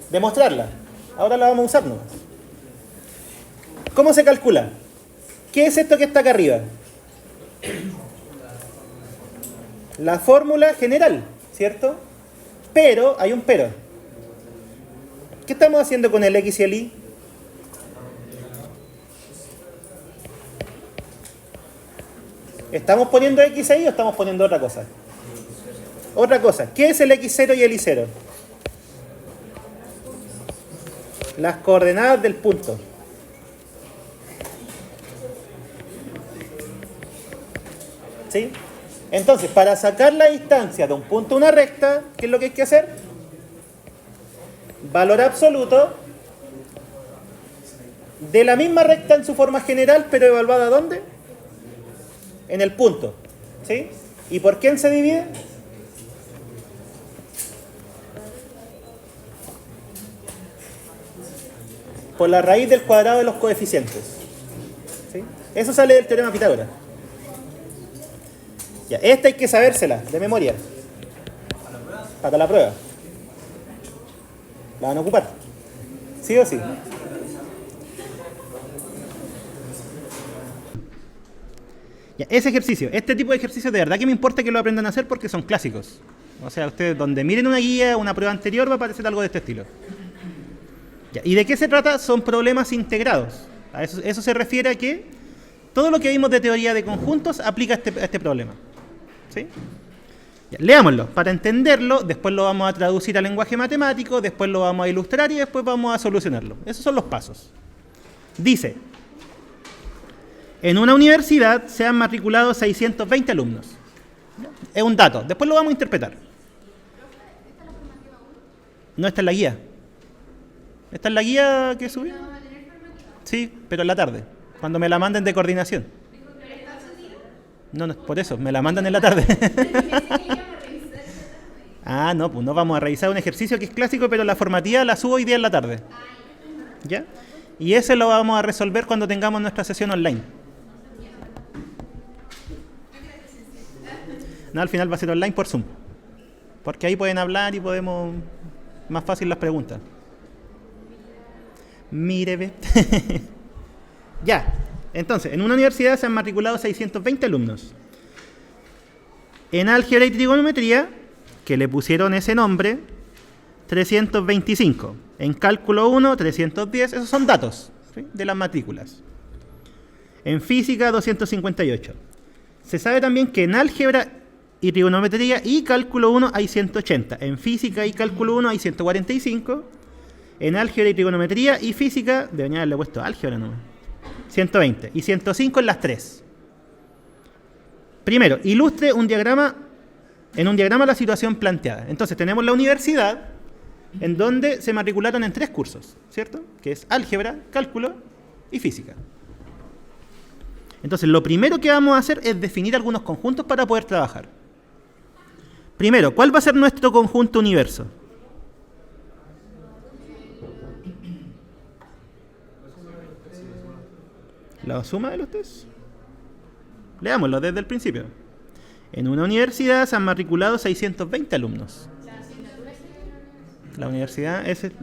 Demostrarla. Ahora la vamos a usar nomás. ¿Cómo se calcula? ¿Qué es esto que está acá arriba? La fórmula general, ¿cierto? Pero, hay un pero. ¿Qué estamos haciendo con el X y el Y? ¿Estamos poniendo X ahí o estamos poniendo otra cosa? Otra cosa. ¿Qué es el X0 y el Y0? Las coordenadas del punto. ¿Sí? Entonces, para sacar la distancia de un punto a una recta, ¿qué es lo que hay que hacer? Valor absoluto de la misma recta en su forma general, pero evaluada ¿dónde? En el punto. ¿Sí? ¿Y por quién se divide? por la raíz del cuadrado de los coeficientes. ¿Sí? Eso sale del teorema de Pitágoras. Ya, esta hay que sabérsela de memoria. Para la prueba. La van a ocupar. ¿Sí o sí? Ya, ese ejercicio, este tipo de ejercicios de verdad que me importa que lo aprendan a hacer porque son clásicos. O sea, ustedes donde miren una guía, una prueba anterior, va a aparecer algo de este estilo. Ya, ¿y de qué se trata? Son problemas integrados. A eso se refiere a que todo lo que vimos de teoría de conjuntos aplica a este problema. ¿Sí? Ya, leámoslo. Para entenderlo, después lo vamos a traducir al lenguaje matemático, después lo vamos a ilustrar y después vamos a solucionarlo. Esos son los pasos. Dice: en una universidad se han matriculado 620 alumnos. Es un dato. Después lo vamos a interpretar. No está en la guía. ¿Está en la guía que subí? Sí, pero en la tarde. Cuando me la manden de coordinación. No, no, por eso, me la mandan en la tarde. Ah, no, pues no vamos a revisar un ejercicio que es clásico, pero la formativa la subo hoy día en la tarde. ¿Ya? Y ese lo vamos a resolver cuando tengamos nuestra sesión online. No, al final va a ser online por Zoom. Porque ahí pueden hablar y podemos... Más fácil las preguntas. Mire, ve. Ya. Entonces, en una universidad se han matriculado 620 alumnos. En álgebra y trigonometría, que le pusieron ese nombre, 325. En cálculo 1, 310. Esos son datos, ¿sí?, de las matrículas. En física, 258. Se sabe también que en álgebra y trigonometría y cálculo 1 hay 180. En física y cálculo 1 hay 145. En álgebra y trigonometría y física, debería haberle puesto álgebra nomás, 120. Y 105 en las 3. Primero, ilustre un diagrama, en un diagrama la situación planteada. Entonces tenemos la universidad en donde se matricularon en 3 cursos, ¿cierto? Que es álgebra, cálculo y física. Entonces lo primero que vamos a hacer es definir algunos conjuntos para poder trabajar. Primero, ¿cuál va a ser nuestro conjunto universo? La suma de los test. Leámoslo desde el principio. En una universidad se han matriculado 620 alumnos. La universidad, ese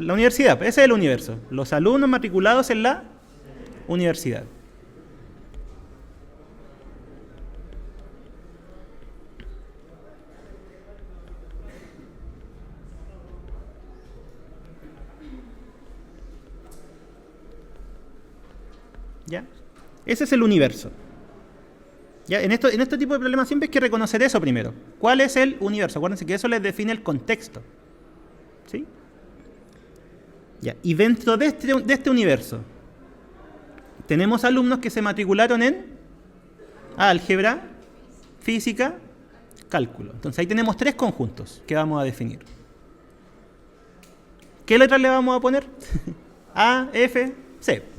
es el universo. Los alumnos matriculados en la universidad. ¿Ya? Ese es el universo. ¿Ya? En este tipo de problemas siempre hay que reconocer eso primero. ¿Cuál es el universo? Acuérdense que eso les define el contexto. ¿Sí? ¿Ya? Y dentro de este universo tenemos alumnos que se matricularon en álgebra, física, cálculo. Entonces ahí tenemos 3 conjuntos que vamos a definir. ¿Qué letras le vamos a poner? A, F, C.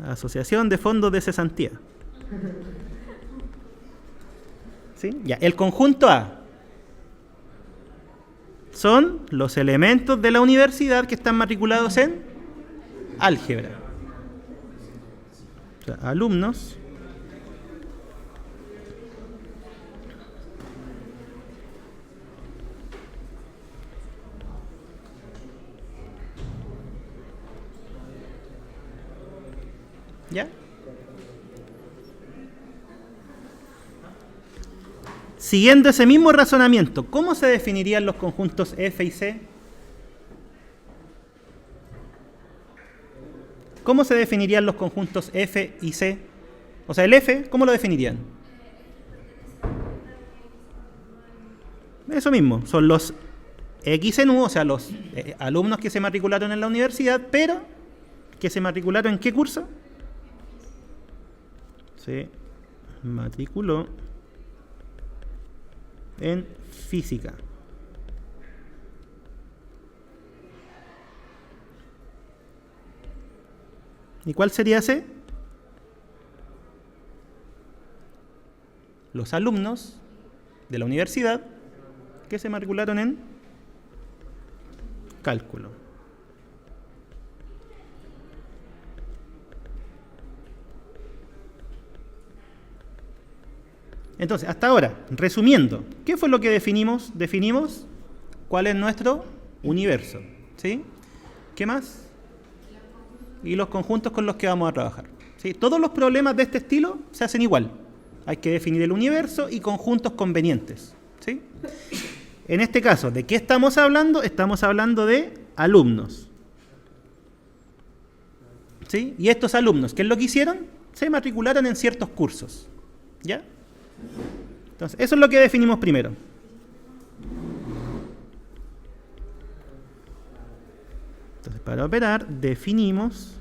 Asociación de fondos de cesantía. ¿Sí? Ya, el conjunto A son los elementos de la universidad que están matriculados en álgebra. O sea, alumnos ¿ya? Siguiendo ese mismo razonamiento, ¿cómo se definirían los conjuntos F y C? ¿Cómo se definirían los conjuntos F y C? O sea, el F, ¿cómo lo definirían? Eso mismo, son los X en U, o sea, los alumnos que se matricularon en la universidad, pero que se matricularon ¿en qué curso? Se matriculó en física. ¿Y cuál sería ese? Los alumnos de la universidad que se matricularon en cálculo. Entonces, hasta ahora, resumiendo, ¿qué fue lo que definimos? Definimos cuál es nuestro universo, ¿sí? ¿Qué más? Y los conjuntos con los que vamos a trabajar, ¿sí? Todos los problemas de este estilo se hacen igual. Hay que definir el universo y conjuntos convenientes, ¿sí? En este caso, ¿de qué estamos hablando? Estamos hablando de alumnos, ¿sí? Y estos alumnos, ¿qué es lo que hicieron? Se matricularon en ciertos cursos, ¿ya? Entonces, eso es lo que definimos primero. Entonces, para operar, definimos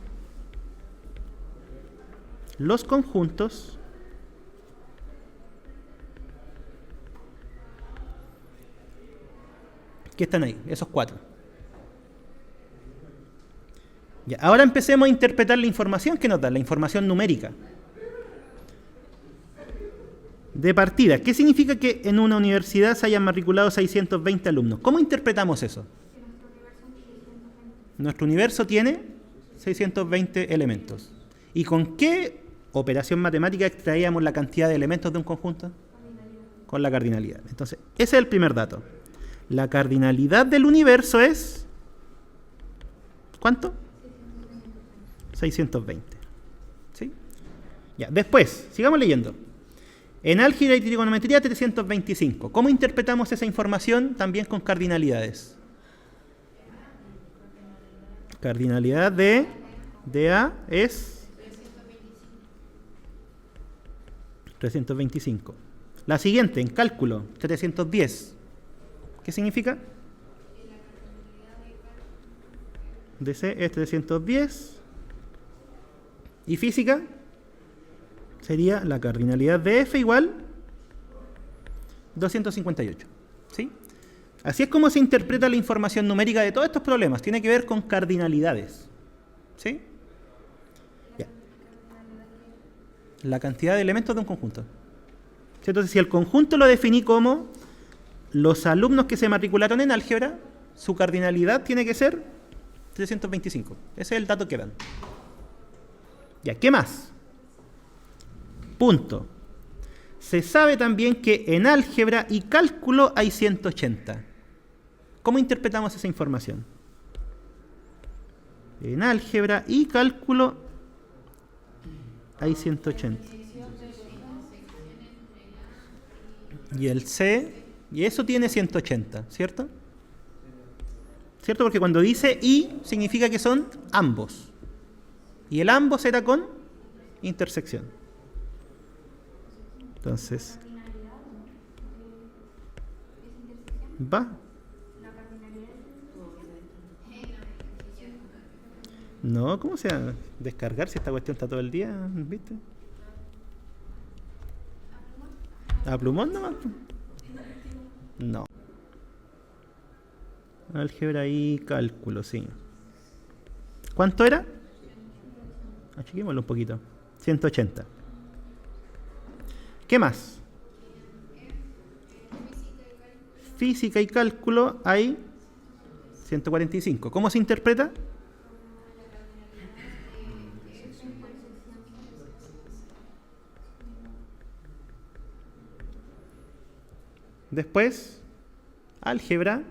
los conjuntos que están ahí, esos 4. Ya, ahora empecemos a interpretar la información que nos da, la información numérica. De partida, ¿qué significa que en una universidad se hayan matriculado 620 alumnos? ¿Cómo interpretamos eso? Nuestro universo tiene 620 elementos. ¿Y con qué operación matemática extraíamos la cantidad de elementos de un conjunto? Con la cardinalidad. Entonces, ese es el primer dato. La cardinalidad del universo es... ¿cuánto? 620. ¿Sí? Ya, después, sigamos leyendo. En álgebra y trigonometría, 325. ¿Cómo interpretamos esa información también con cardinalidades? Cardinalidad de A es 325. La siguiente, en cálculo, 310. ¿Qué significa? De C es 310. ¿Y física? Sería la cardinalidad de F igual 258. ¿Sí? Así es como se interpreta la información numérica de todos estos problemas. Tiene que ver con cardinalidades. ¿Sí? Ya. La cantidad de elementos de un conjunto. ¿Sí? Entonces, si el conjunto lo definí como los alumnos que se matricularon en álgebra, su cardinalidad tiene que ser 325. Ese es el dato que dan. Ya, ¿qué más? Punto. Se sabe también que en álgebra y cálculo hay 180. ¿Cómo interpretamos esa información? En álgebra y cálculo hay 180. Y el C, y eso tiene 180, ¿cierto? ¿Cierto? Porque cuando dice y, significa que son ambos. Y el ambos era con intersección. Entonces, ¿va? No, ¿cómo se va a descargar si esta cuestión está todo el día? ¿Viste? ¿A plumón nomás? No. Álgebra y cálculo, sí. ¿Cuánto era? Achiquémoslo un poquito. 180. ¿Qué más? Física y cálculo hay 145. ¿Cómo se interpreta? Después, álgebra.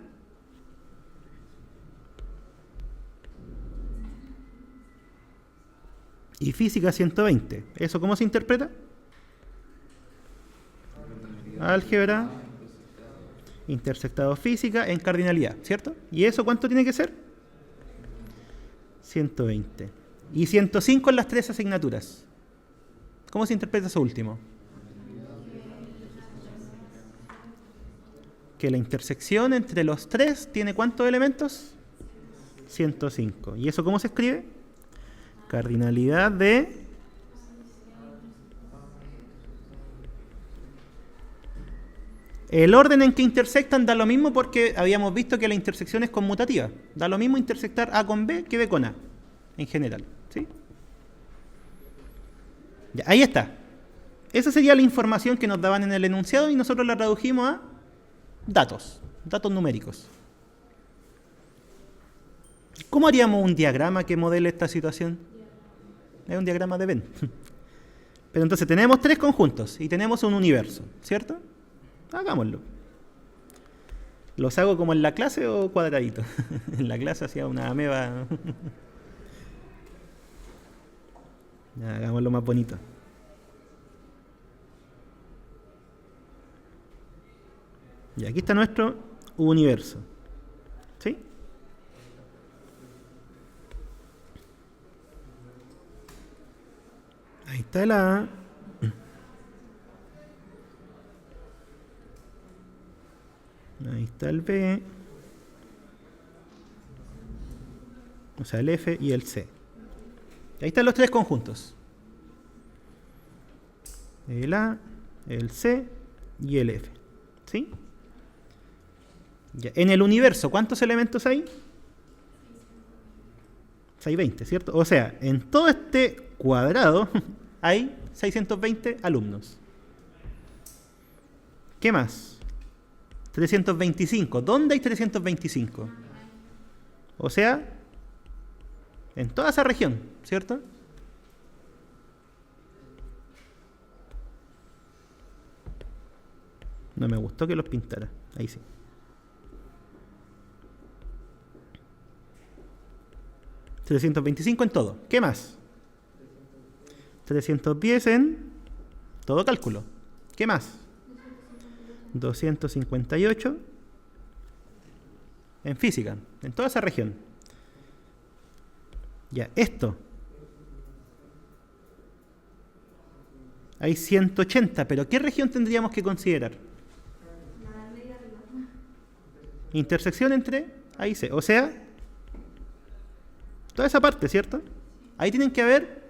Y física 120. ¿Eso cómo se interpreta? Álgebra, intersectado física en cardinalidad, ¿cierto? ¿Y eso cuánto tiene que ser? 120. Y 105 en las 3 asignaturas. ¿Cómo se interpreta eso último? Que la intersección entre los 3 tiene ¿cuántos elementos? 105. ¿Y eso cómo se escribe? Cardinalidad de... El orden en que intersectan da lo mismo porque habíamos visto que la intersección es conmutativa. Da lo mismo intersectar A con B que B con A, en general. ¿Sí? Ya, ahí está. Esa sería la información que nos daban en el enunciado y nosotros la tradujimos a datos numéricos. ¿Cómo haríamos un diagrama que modele esta situación? Es un diagrama de Venn. Pero entonces tenemos tres conjuntos y tenemos un universo, ¿cierto? Hagámoslo. ¿Los hago como en la clase o cuadradito? En la clase hacía una ameba. Ya, hagámoslo más bonito. Y aquí está nuestro universo. ¿Sí? Ahí está el A. Ahí está el B. O sea, el F y el C. Ahí están los tres conjuntos. El A, el C y el F. ¿Sí? Ya. En el universo, ¿cuántos elementos hay? 620, ¿cierto? O sea, en todo este cuadrado hay 620 alumnos. ¿Qué más? 325. ¿Dónde hay 325? O sea, en toda esa región, ¿cierto? No me gustó que los pintara. Ahí sí. $325 en todo. ¿Qué más? 310 en todo cálculo. ¿Qué más? 258 en física, en toda esa región. Ya, esto. Hay 180, pero ¿qué región tendríamos que considerar? Intersección entre A y C. O sea, toda esa parte, ¿cierto? Ahí tienen que haber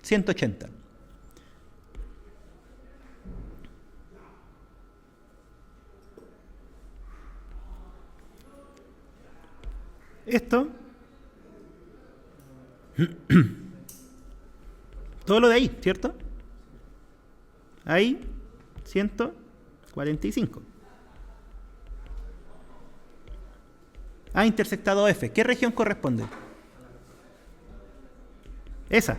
180. Esto, todo lo de ahí, ¿cierto? Ahí, 145. A intersectado F. ¿Qué región corresponde? Esa.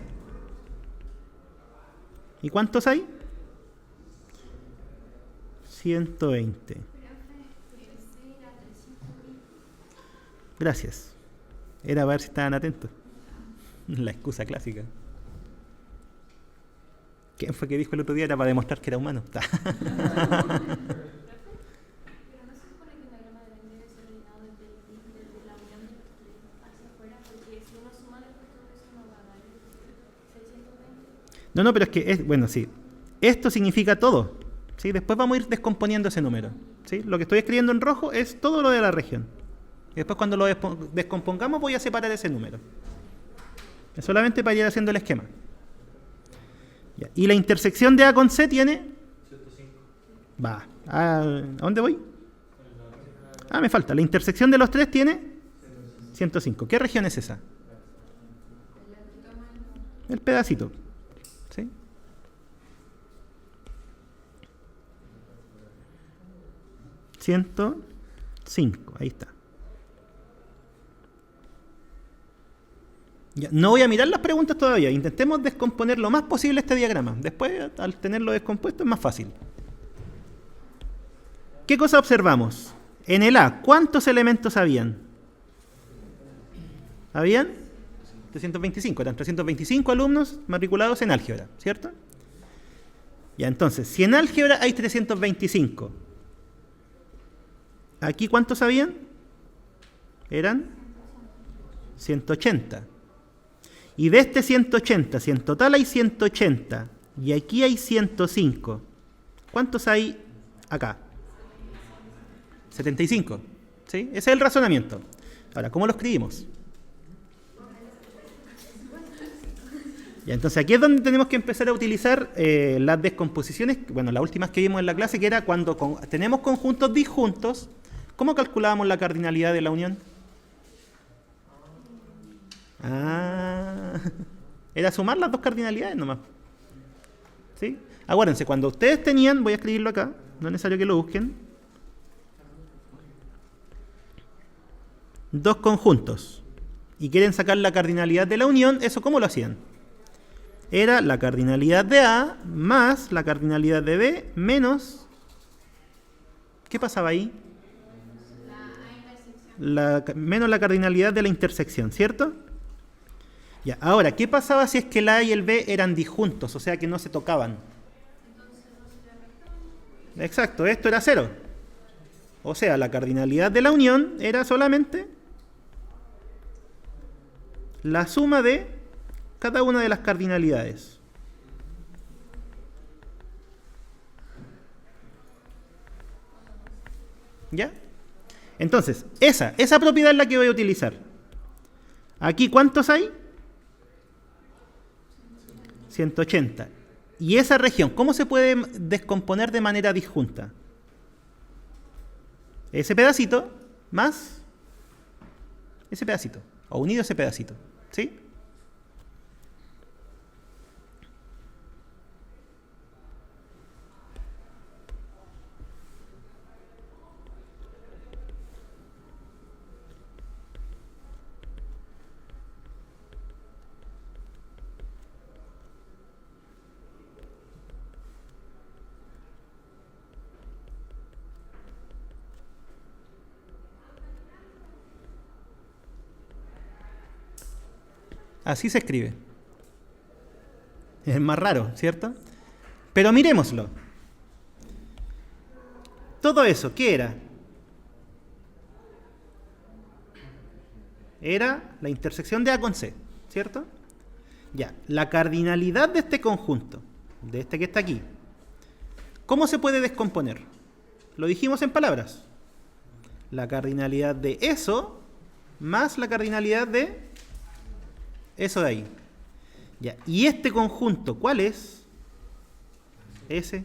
¿Y cuántos hay? 120. Gracias. Era para ver si estaban atentos. La excusa clásica. ¿Quién fue que dijo el otro día? Era para demostrar que era humano. No, pero es que, bueno, sí. Esto significa todo. ¿Sí? Después vamos a ir descomponiendo ese número. ¿Sí? Lo que estoy escribiendo en rojo es todo lo de la región. Y después cuando lo descompongamos voy a separar ese número. Es solamente para ir haciendo el esquema. Ya. Y la intersección de A con C tiene... 105. Va. ¿A dónde voy? Me falta. La intersección de los tres tiene 105. ¿Qué región es esa? El pedacito. ¿Sí? $105. Ahí está. Ya, no voy a mirar las preguntas todavía. Intentemos descomponer lo más posible este diagrama. Después, al tenerlo descompuesto, es más fácil. ¿Qué cosa observamos? En el A, ¿cuántos elementos habían? ¿Habían? 325. Eran 325 alumnos matriculados en álgebra, ¿cierto? Ya, entonces, si en álgebra hay 325, ¿aquí cuántos habían? Eran 180. Y de este 180, si en total hay 180 y aquí hay 105, ¿cuántos hay acá? 75. ¿Sí? Ese es el razonamiento. Ahora, ¿cómo lo escribimos? Ya, entonces aquí es donde tenemos que empezar a utilizar las descomposiciones, bueno, las últimas que vimos en la clase, que era cuando tenemos conjuntos disjuntos, ¿cómo calculábamos la cardinalidad de la unión? Era sumar las dos cardinalidades nomás. ¿Sí? Acuérdense, cuando ustedes tenían, voy a escribirlo acá, no es necesario que lo busquen, dos conjuntos y quieren sacar la cardinalidad de la unión, ¿eso cómo lo hacían? era la cardinalidad de A más la cardinalidad de B menos... ¿Qué pasaba ahí? Menos la cardinalidad de la intersección, ¿cierto? Ya, ahora, ¿qué pasaba si es que el A y el B eran disjuntos, o sea que no se tocaban? Exacto, esto era 0. O sea, la cardinalidad de la unión era solamente la suma de cada una de las cardinalidades. ¿Ya? Entonces, esa propiedad es la que voy a utilizar. Aquí, ¿cuántos hay? 180. Y esa región, ¿cómo se puede descomponer de manera disjunta? Ese pedacito más ese pedacito, o unido a ese pedacito, ¿sí? Así se escribe. Es más raro, ¿cierto? Pero mirémoslo. Todo eso, ¿qué era? Era la intersección de A con C, ¿cierto? Ya, la cardinalidad de este conjunto, de este que está aquí, ¿cómo se puede descomponer? Lo dijimos en palabras. La cardinalidad de eso más la cardinalidad de eso de ahí. Ya. ¿Y este conjunto cuál es? Ese.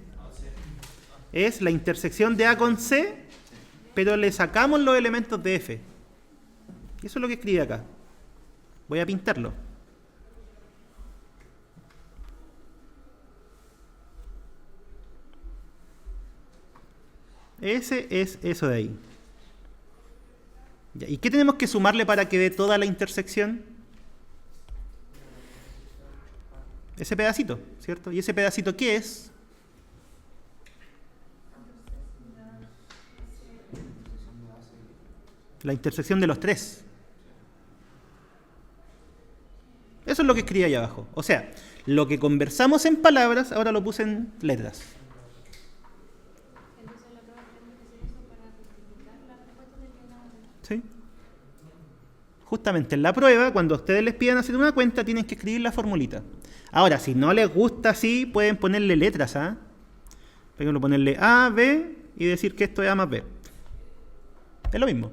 Es la intersección de A con C, pero le sacamos los elementos de F. Eso es lo que escribe acá. Voy a pintarlo. Ese es eso de ahí. Ya. ¿Y qué tenemos que sumarle para que dé toda la intersección? Ese pedacito, ¿cierto? ¿Y ese pedacito qué es? La intersección de los tres. Eso es lo que escribí ahí abajo. O sea, lo que conversamos en palabras, ahora lo puse en letras. ¿Sí? Justamente en la prueba, cuando ustedes les pidan hacer una cuenta, tienen que escribir la formulita. Ahora, si no les gusta así, pueden ponerle letras, ¿ah? Por ejemplo, ponerle A, B y decir que esto es A más B. Es lo mismo.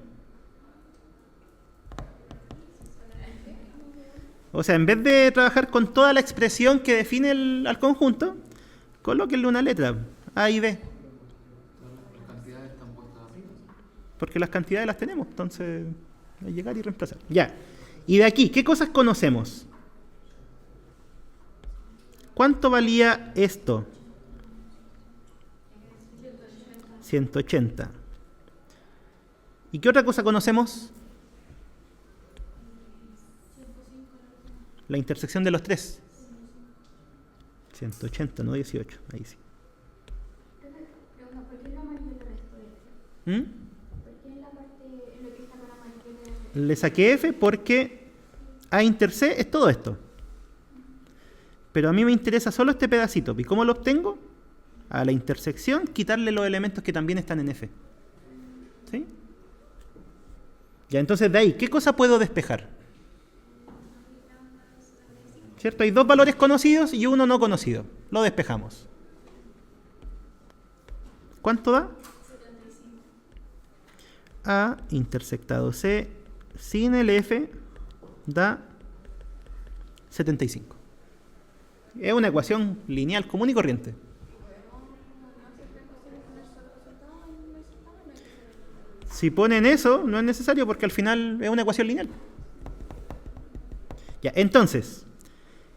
O sea, en vez de trabajar con toda la expresión que define al conjunto, colóquenle una letra, A y B. Las cantidades están puestas arriba. Porque las cantidades las tenemos, entonces hay que llegar y reemplazar. Ya. Y de aquí, ¿qué cosas conocemos? ¿Cuánto valía esto? 180. ¿Y qué otra cosa conocemos? La intersección de los tres. 180, no 18. Ahí sí. ¿Por qué el amarillo le restó F? ¿Mm? ¿Por qué en la parte en lo que está con amarillo le restó? Le saqué F porque A inter C es todo esto. Pero a mí me interesa solo este pedacito. ¿Y cómo lo obtengo? A la intersección, quitarle los elementos que también están en F. ¿Sí? Ya, entonces de ahí, ¿qué cosa puedo despejar? ¿Cierto? Hay dos valores conocidos y uno no conocido. Lo despejamos. ¿Cuánto da? 75. A intersectado C sin el F da 75. Es una ecuación lineal común y corriente. Si ponen eso, no es necesario porque al final es una ecuación lineal. Ya, entonces,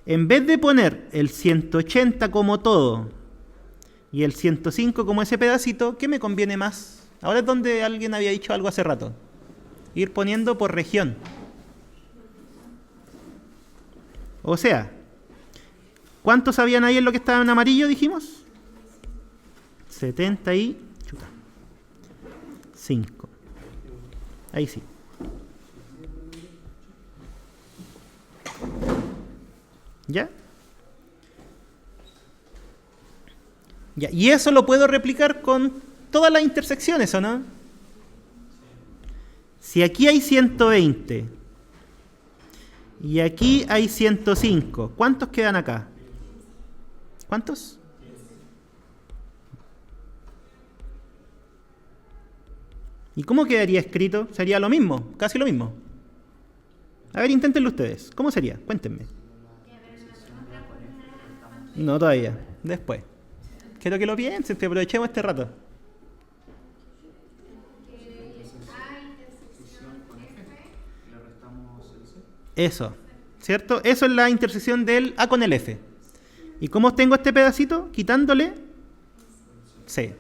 en vez de poner el 180 como todo y el 105 como ese pedacito, ¿qué me conviene más? Ahora es donde alguien había dicho algo hace rato. Ir poniendo por región. O sea, ¿Cuántos habían ahí en lo que estaba en amarillo, dijimos? 70 y... chuta. 5. Ahí sí. ¿Ya? Ya. Y eso lo puedo replicar con todas las intersecciones, ¿o no? Si aquí hay 120 y aquí hay 105, ¿cuántos quedan acá? ¿Cuántos? ¿Y cómo quedaría escrito? Sería lo mismo, casi lo mismo. A ver, inténtenlo ustedes. ¿Cómo sería? Cuéntenme. No, todavía. Después. Quiero que lo piensen, que aprovechemos este rato. Eso, ¿cierto? Eso es la intersección del A con el F. ¿Y cómo obtengo este pedacito? Quitándole C.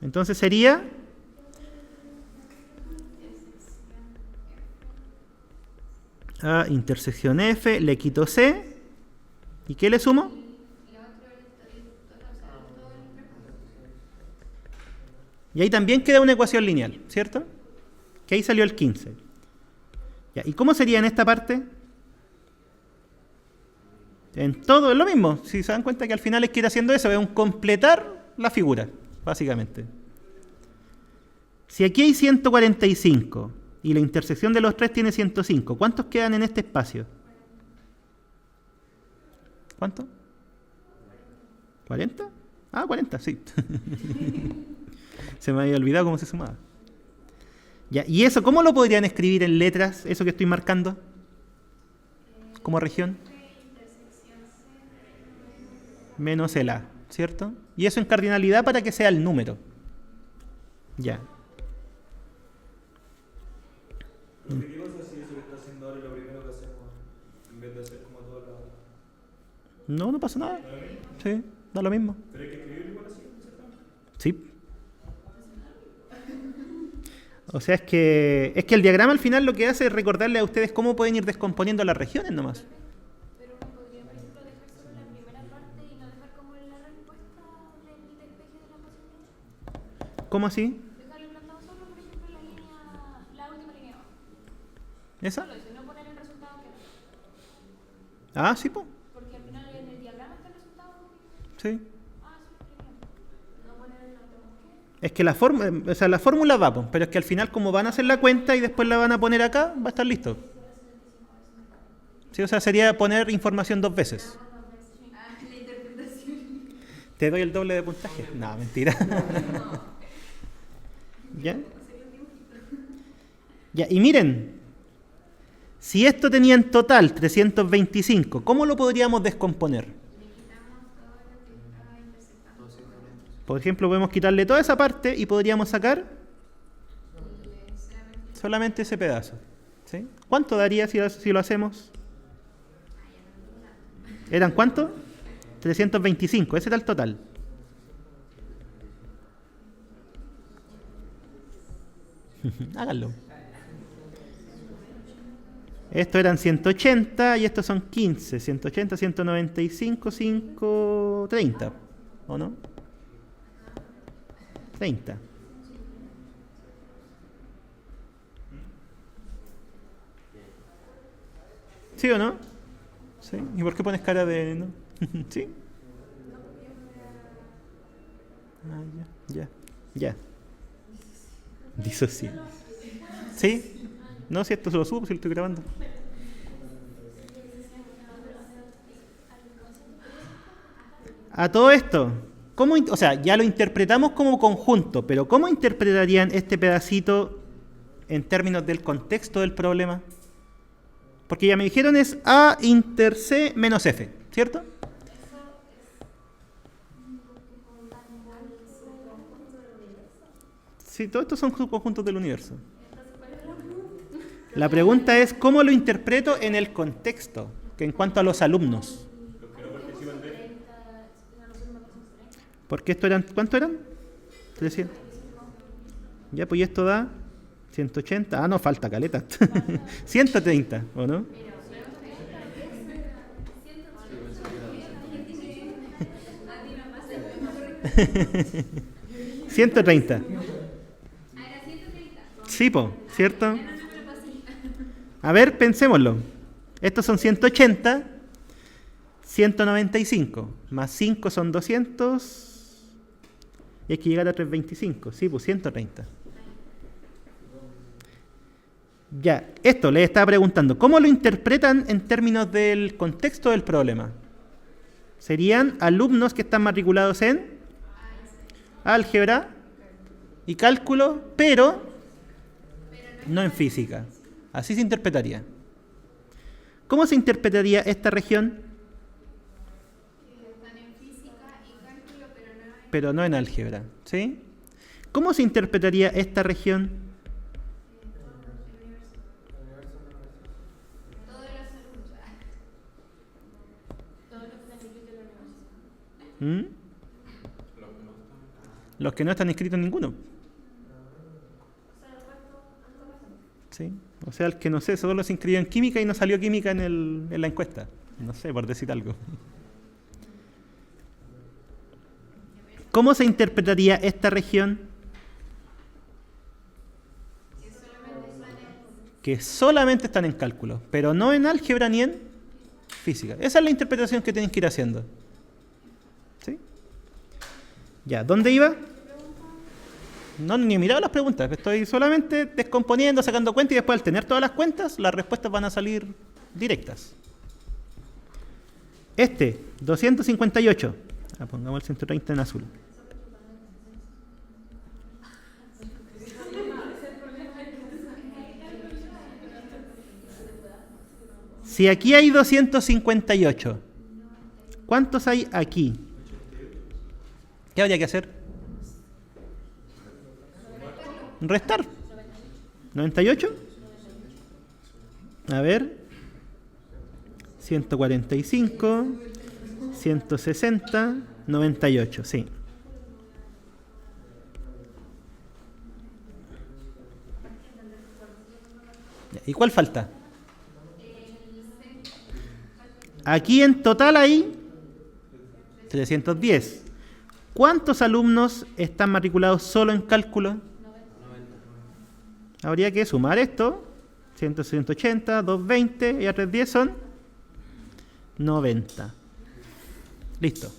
Entonces sería... A intersección F, le quito C. ¿Y qué le sumo? Y ahí también queda una ecuación lineal, ¿cierto? Que ahí salió el 15. Ya, ¿y cómo sería en esta parte? En todo es lo mismo. Si se dan cuenta que al final es que ir haciendo eso, es un completar la figura, básicamente. Si aquí hay 145 y la intersección de los tres tiene 105, ¿cuántos quedan en este espacio? ¿Cuánto? ¿40? Ah, 40, sí. Se me había olvidado cómo se sumaba. Ya, ¿y eso cómo lo podrían escribir en letras, eso que estoy marcando? Como región. Menos el A, ¿cierto? Y eso en cardinalidad para que sea el número. Ya. ¿Qué pasa si eso que está haciendo ahora es lo primero que hacemos en vez de hacer como todo lo... No, no pasa nada. Sí, da lo mismo. ¿Pero hay que escribirlo igual así? Sí. O sea, es que el diagrama al final lo que hace es recordarle a ustedes cómo pueden ir descomponiendo las regiones nomás. Pero uno podría, por ejemplo, dejar solo la primera parte y no dejar como la respuesta del despeje de la ecuación. ¿Cómo así? Dejarlo implantado solo, por ejemplo, la línea, la última línea abajo. ¿Esa? Solo eso, y no poner el resultado que no. Ah, sí, pues. Porque al final en el diagrama está el resultado. Sí. Ah, eso es lo que no poner el otro. Es que la fórmula va, po, pero es que al final como van a hacer la cuenta y después la van a poner acá, va a estar listo. Sí, o sea, sería poner información dos veces. Ah, la interpretación. ¿Te doy el doble de puntaje? No, mentira. ¿Ya? Ya, y miren, si esto tenía en total 325, ¿cómo lo podríamos descomponer? Por ejemplo, podemos quitarle toda esa parte y podríamos sacar solamente ese pedazo. ¿Sí? ¿Cuánto daría si lo hacemos? ¿Eran cuánto? 325, ese era el total. Háganlo. Estos eran 180 y estos son 15. 180, 195, 5, 30. ¿O no? 30. ¿Sí o no? ¿Sí? ¿Y por qué pones cara de no? ¿Sí? Ah, ya. Disocié. ¿Sí? No, si esto se lo subo, si lo estoy grabando. A todo esto, o sea, ya lo interpretamos como conjunto, pero ¿cómo interpretarían este pedacito en términos del contexto del problema? Porque ya me dijeron es A inter C menos F, ¿cierto? Sí, todos estos son subconjuntos del universo. La pregunta es, ¿cómo lo interpreto en el contexto? Que en cuanto a los alumnos. Los que no participan de él. Porque esto eran, ¿cuánto eran? 300. Ya, pues y esto da 180. Ah, no, falta caleta. 130, ¿o no? 130. Ah, era 130. Sí, po, ¿cierto? Era un número fácil. A ver, pensémoslo. Estos son 180, 195, más 5 son 200, y hay que llegar a 325. Sí, pues 130. Ya, esto les estaba preguntando, ¿cómo lo interpretan en términos del contexto del problema? Serían alumnos que están matriculados en álgebra y cálculo, pero no en física. Así se interpretaría. ¿Cómo se interpretaría esta región? Están en física y cálculo, Pero no en álgebra, ¿sí? ¿Cómo se interpretaría esta región? todos los alumnos. Todos los planetas de la universidad. ¿Mm? Los que no están inscritos en ninguno. ¿Sí? O sea, el que no sé, solo se inscribió en química y no salió química en la encuesta. No sé, por decir algo. ¿Cómo se interpretaría esta región? Que solamente están en cálculo, pero no en álgebra ni en física. Esa es la interpretación que tienen que ir haciendo. ¿Sí? Ya, ¿dónde iba? No, ni he mirado las preguntas, estoy solamente descomponiendo, sacando cuentas y después al tener todas las cuentas, las respuestas van a salir directas. 258. Pongamos el 130 en azul. Si aquí hay 258, ¿cuántos hay aquí? ¿Qué habría que hacer? Restar. 98. A ver. 145. 160. 98, sí. ¿Y cuál falta? Aquí en total hay 310. ¿Cuántos alumnos están matriculados solo en cálculo? Habría que sumar esto. 180, 220 y a 310 son 90. Listo.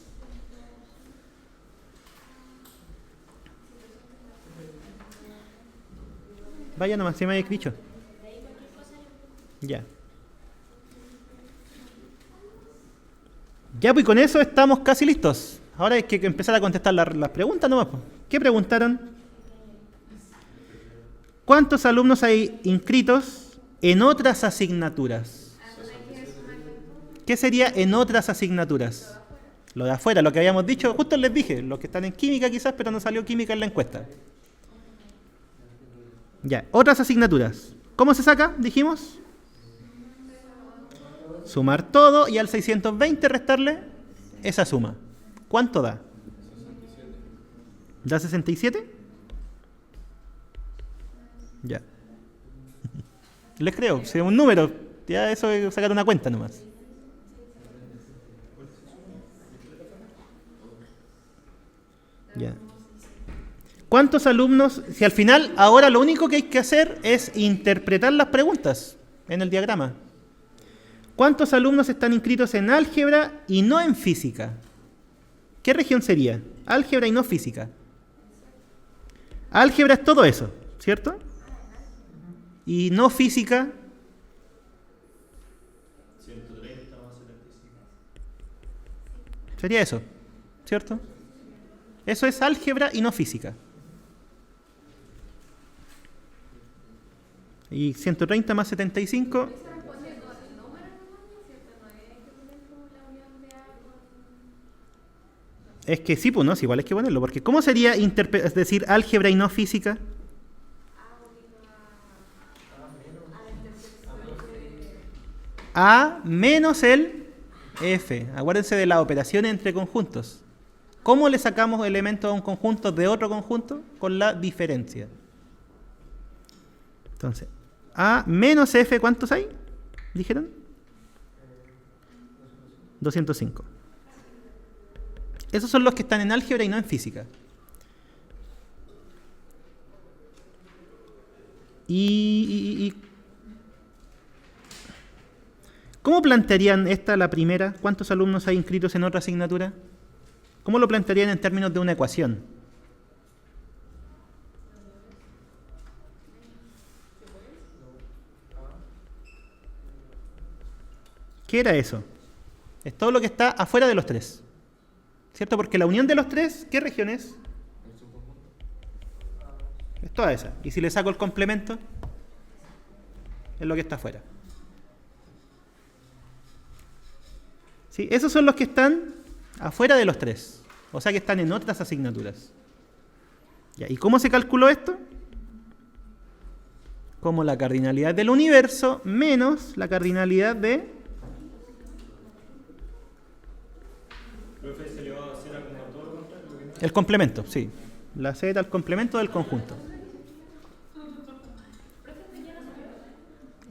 Vaya nomás, si me habéis dicho. Ya. Ya, pues con eso estamos casi listos. Ahora hay que empezar a contestar las preguntas nomás. ¿Qué preguntaron? ¿Cuántos alumnos hay inscritos en otras asignaturas? ¿Qué sería en otras asignaturas? Lo de afuera, lo que habíamos dicho, justo les dije, los que están en química quizás, pero no salió química en la encuesta. Ya, otras asignaturas. ¿Cómo se saca? Dijimos. Sumar todo y al 620 restarle esa suma. ¿Cuánto da? ¿Da 67? Ya. Les creo, si es un número, ya eso es sacar una cuenta nomás. Ya. ¿Cuántos alumnos? Si al final, ahora lo único que hay que hacer es interpretar las preguntas en el diagrama. ¿Cuántos alumnos están inscritos en álgebra y no en física? ¿Qué región sería? Álgebra y no física. Álgebra es todo eso, ¿cierto? Y no física. 130 más 75. Sería eso, ¿cierto? Eso es álgebra y no física. Y 130 más 75. Es que sí, pues no, igual hay que ponerlo, porque ¿cómo sería es decir álgebra y no física? A menos el F. Acuérdense de las operaciones entre conjuntos. ¿Cómo le sacamos elementos a un conjunto de otro conjunto? Con la diferencia. Entonces, A menos F, ¿cuántos hay? ¿Dijeron? 205. Esos son los que están en álgebra y no en física. Y ¿cómo plantearían esta, la primera? ¿Cuántos alumnos hay inscritos en otra asignatura? ¿Cómo lo plantearían en términos de una ecuación? ¿Qué era eso? Es todo lo que está afuera de los tres. ¿Cierto? Porque la unión de los tres, ¿qué región es? Es toda esa. Y si le saco el complemento, es lo que está afuera. ¿Sí? Esos son los que están afuera de los tres. O sea que están en otras asignaturas. Ya, ¿y cómo se calculó esto? Como la cardinalidad del universo menos la cardinalidad de... Profe, se le va a hacer como todo lo contrario. El complemento, sí. La z al complemento del conjunto.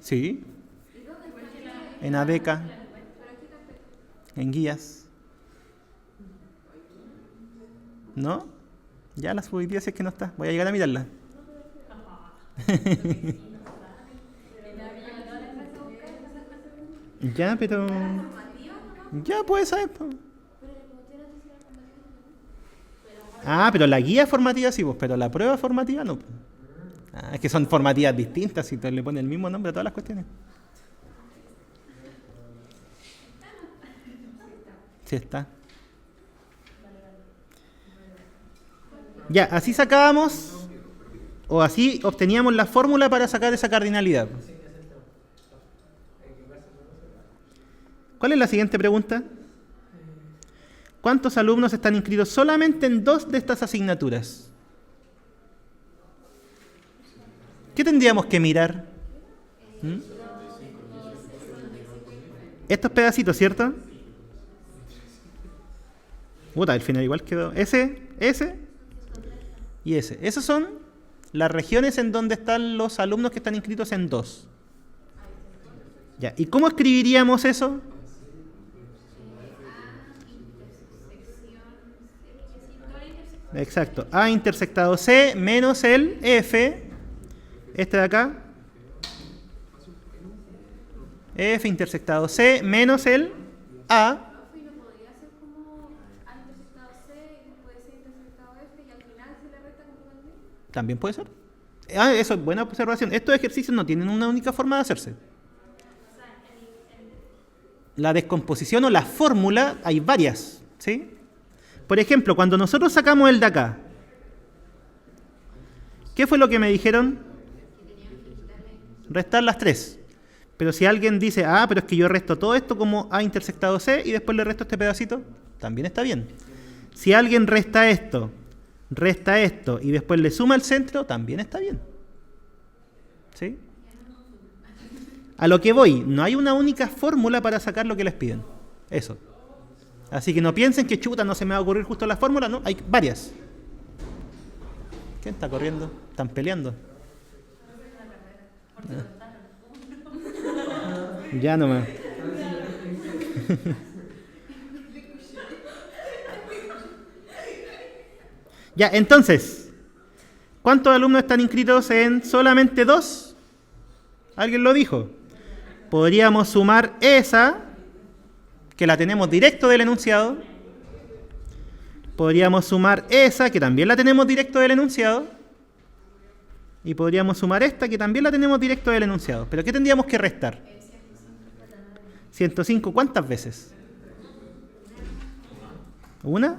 Sí. En ABECA. En guías. ¿No? Ya la subí si es que no está. Voy a llegar a mirarla. Ya, pero... Ya puede ser. Ah, pero la guía formativa sí, pues, pero la prueba formativa no. Ah, es que son formativas distintas y le ponen el mismo nombre a todas las cuestiones. Sí está. Ya, así sacábamos, o así obteníamos la fórmula para sacar esa cardinalidad. ¿Cuál es la siguiente pregunta? ¿Cuántos alumnos están inscritos solamente en 2 de estas asignaturas? ¿Qué tendríamos que mirar? Estos pedacitos, ¿cierto? Puta, al final igual quedó. Ese y ese. Esas son las regiones en donde están los alumnos que están inscritos en 2. Ya, ¿y cómo escribiríamos eso? Exacto. A intersectado C menos el F. Este de acá. F intersectado C menos el A. También puede ser. Ah, eso es buena observación. Estos ejercicios no tienen una única forma de hacerse. La descomposición o la fórmula hay varias, ¿sí? Por ejemplo, cuando nosotros sacamos el de acá, ¿qué fue lo que me dijeron? Restar las 3. Pero si alguien dice, ah, pero es que yo resto todo esto como A intersectado C y después le resto este pedacito, también está bien. Si alguien resta esto y después le suma el centro, también está bien. ¿Sí? A lo que voy, no hay una única fórmula para sacar lo que les piden. Eso. Así que no piensen que chuta, no se me va a ocurrir justo la fórmula, no, hay varias. ¿Quién está corriendo? ¿Están peleando? Ya nomás. Ya, entonces, ¿cuántos alumnos están inscritos en solamente 2? ¿Alguien lo dijo? Podríamos sumar esa, que la tenemos directo del enunciado. Podríamos sumar esa, que también la tenemos directo del enunciado. Y podríamos sumar esta, que también la tenemos directo del enunciado. ¿Pero qué tendríamos que restar? 105, ¿cuántas veces? ¿Una?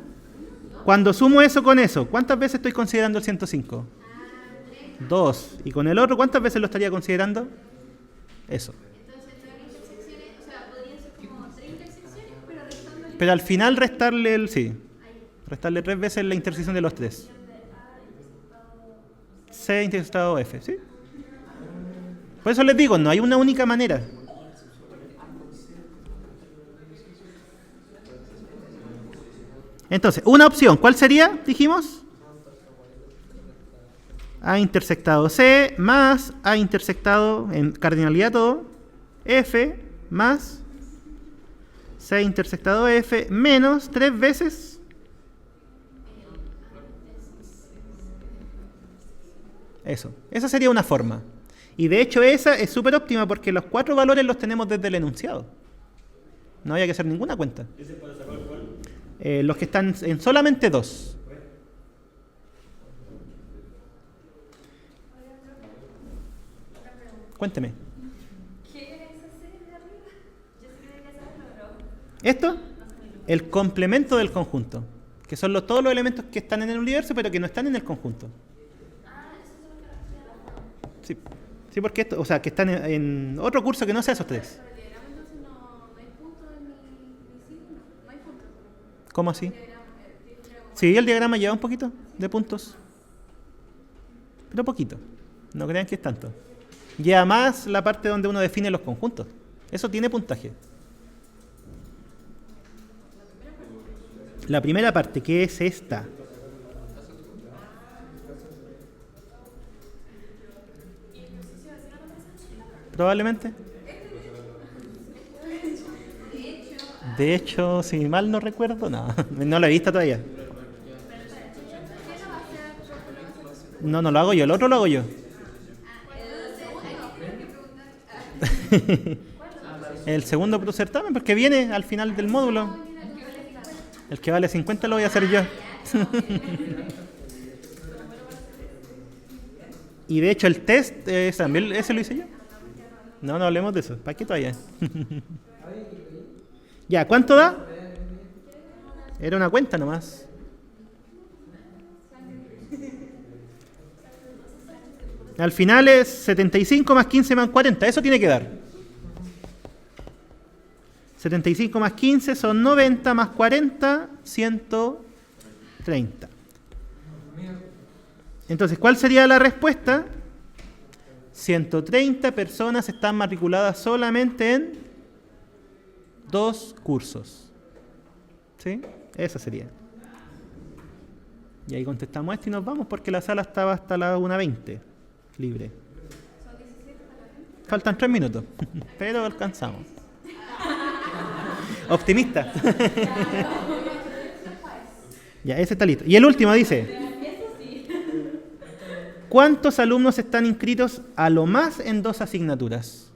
Cuando sumo eso con eso, ¿cuántas veces estoy considerando el 105? 2. ¿Y con el otro cuántas veces lo estaría considerando? Eso. Pero al final restarle el... Sí. Restarle 3 veces la intersección de los 3. C intersectado F, ¿sí? Por eso les digo, no hay una única manera. Entonces, una opción, ¿cuál sería? Dijimos. A intersectado C más A intersectado, en cardinalidad todo, F más C intersectado F menos 3 veces Eso. Esa sería una forma. Y de hecho esa es súper óptima porque los 4 valores los tenemos desde el enunciado. No había que hacer ninguna cuenta. ¿Ese para sacar cuál? Los que están en solamente 2. Cuénteme. ¿Qué es esa serie de arriba? Yo sé que debería saberlo, pero Esto, el complemento del conjunto, que son todos los elementos que están en el universo pero que no están en el conjunto. Sí, sí, porque esto, o sea, que están en otro curso que no sea esos 3. para el diagrama entonces no hay puntos en mi signo, no hay puntos. ¿Cómo así? El diagrama, Sí, el diagrama lleva un poquito de puntos, pero poquito. No crean que es tanto. Lleva más la parte donde uno define los conjuntos. Eso tiene puntaje. La primera parte, que es esta. Probablemente. De hecho, si mal no recuerdo, no, no la he visto todavía. No, no lo hago yo, el otro lo hago yo. El segundo pro certamen, porque viene al final del módulo. El que vale 50 lo voy a hacer yo. Y de hecho el test también ese lo hice yo. No, no hablemos de eso. ¿Para qué todavía? Ya, ¿cuánto da? Era una cuenta nomás. Al final es 75 más 15 más 40. Eso tiene que dar. 75 más 15 son 90 más 40, 130. Entonces, ¿cuál sería la respuesta? 130 personas están matriculadas solamente en 2 cursos. ¿Sí? Esa sería. Y ahí contestamos esto y nos vamos porque la sala estaba hasta las 1:20 libre. Faltan 3 minutos, pero alcanzamos. Optimista. Ya, ese está listo. Y el último dice: ¿cuántos alumnos están inscritos a lo más en 2 asignaturas?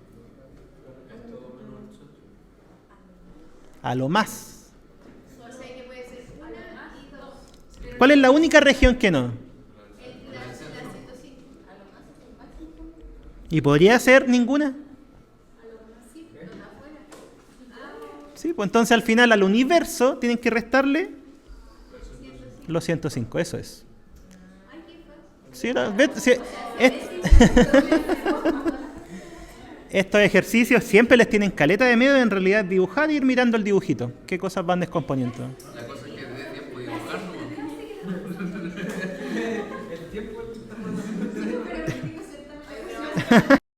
A lo más. o sea que puede ser una y dos. ¿Cuál es la única región que no? La 105, a lo más, el máximo, ¿Y podría ser ninguna? a lo más sí, pero de afuera. Sí, pues entonces al final al universo tienen que restarle los 105, eso es. Sí, estos ejercicios siempre les tienen caleta de miedo, en realidad dibujar e ir mirando el dibujito, qué cosas van descomponiendo. La cosa es que dé tiempo de dibujar, ¿no?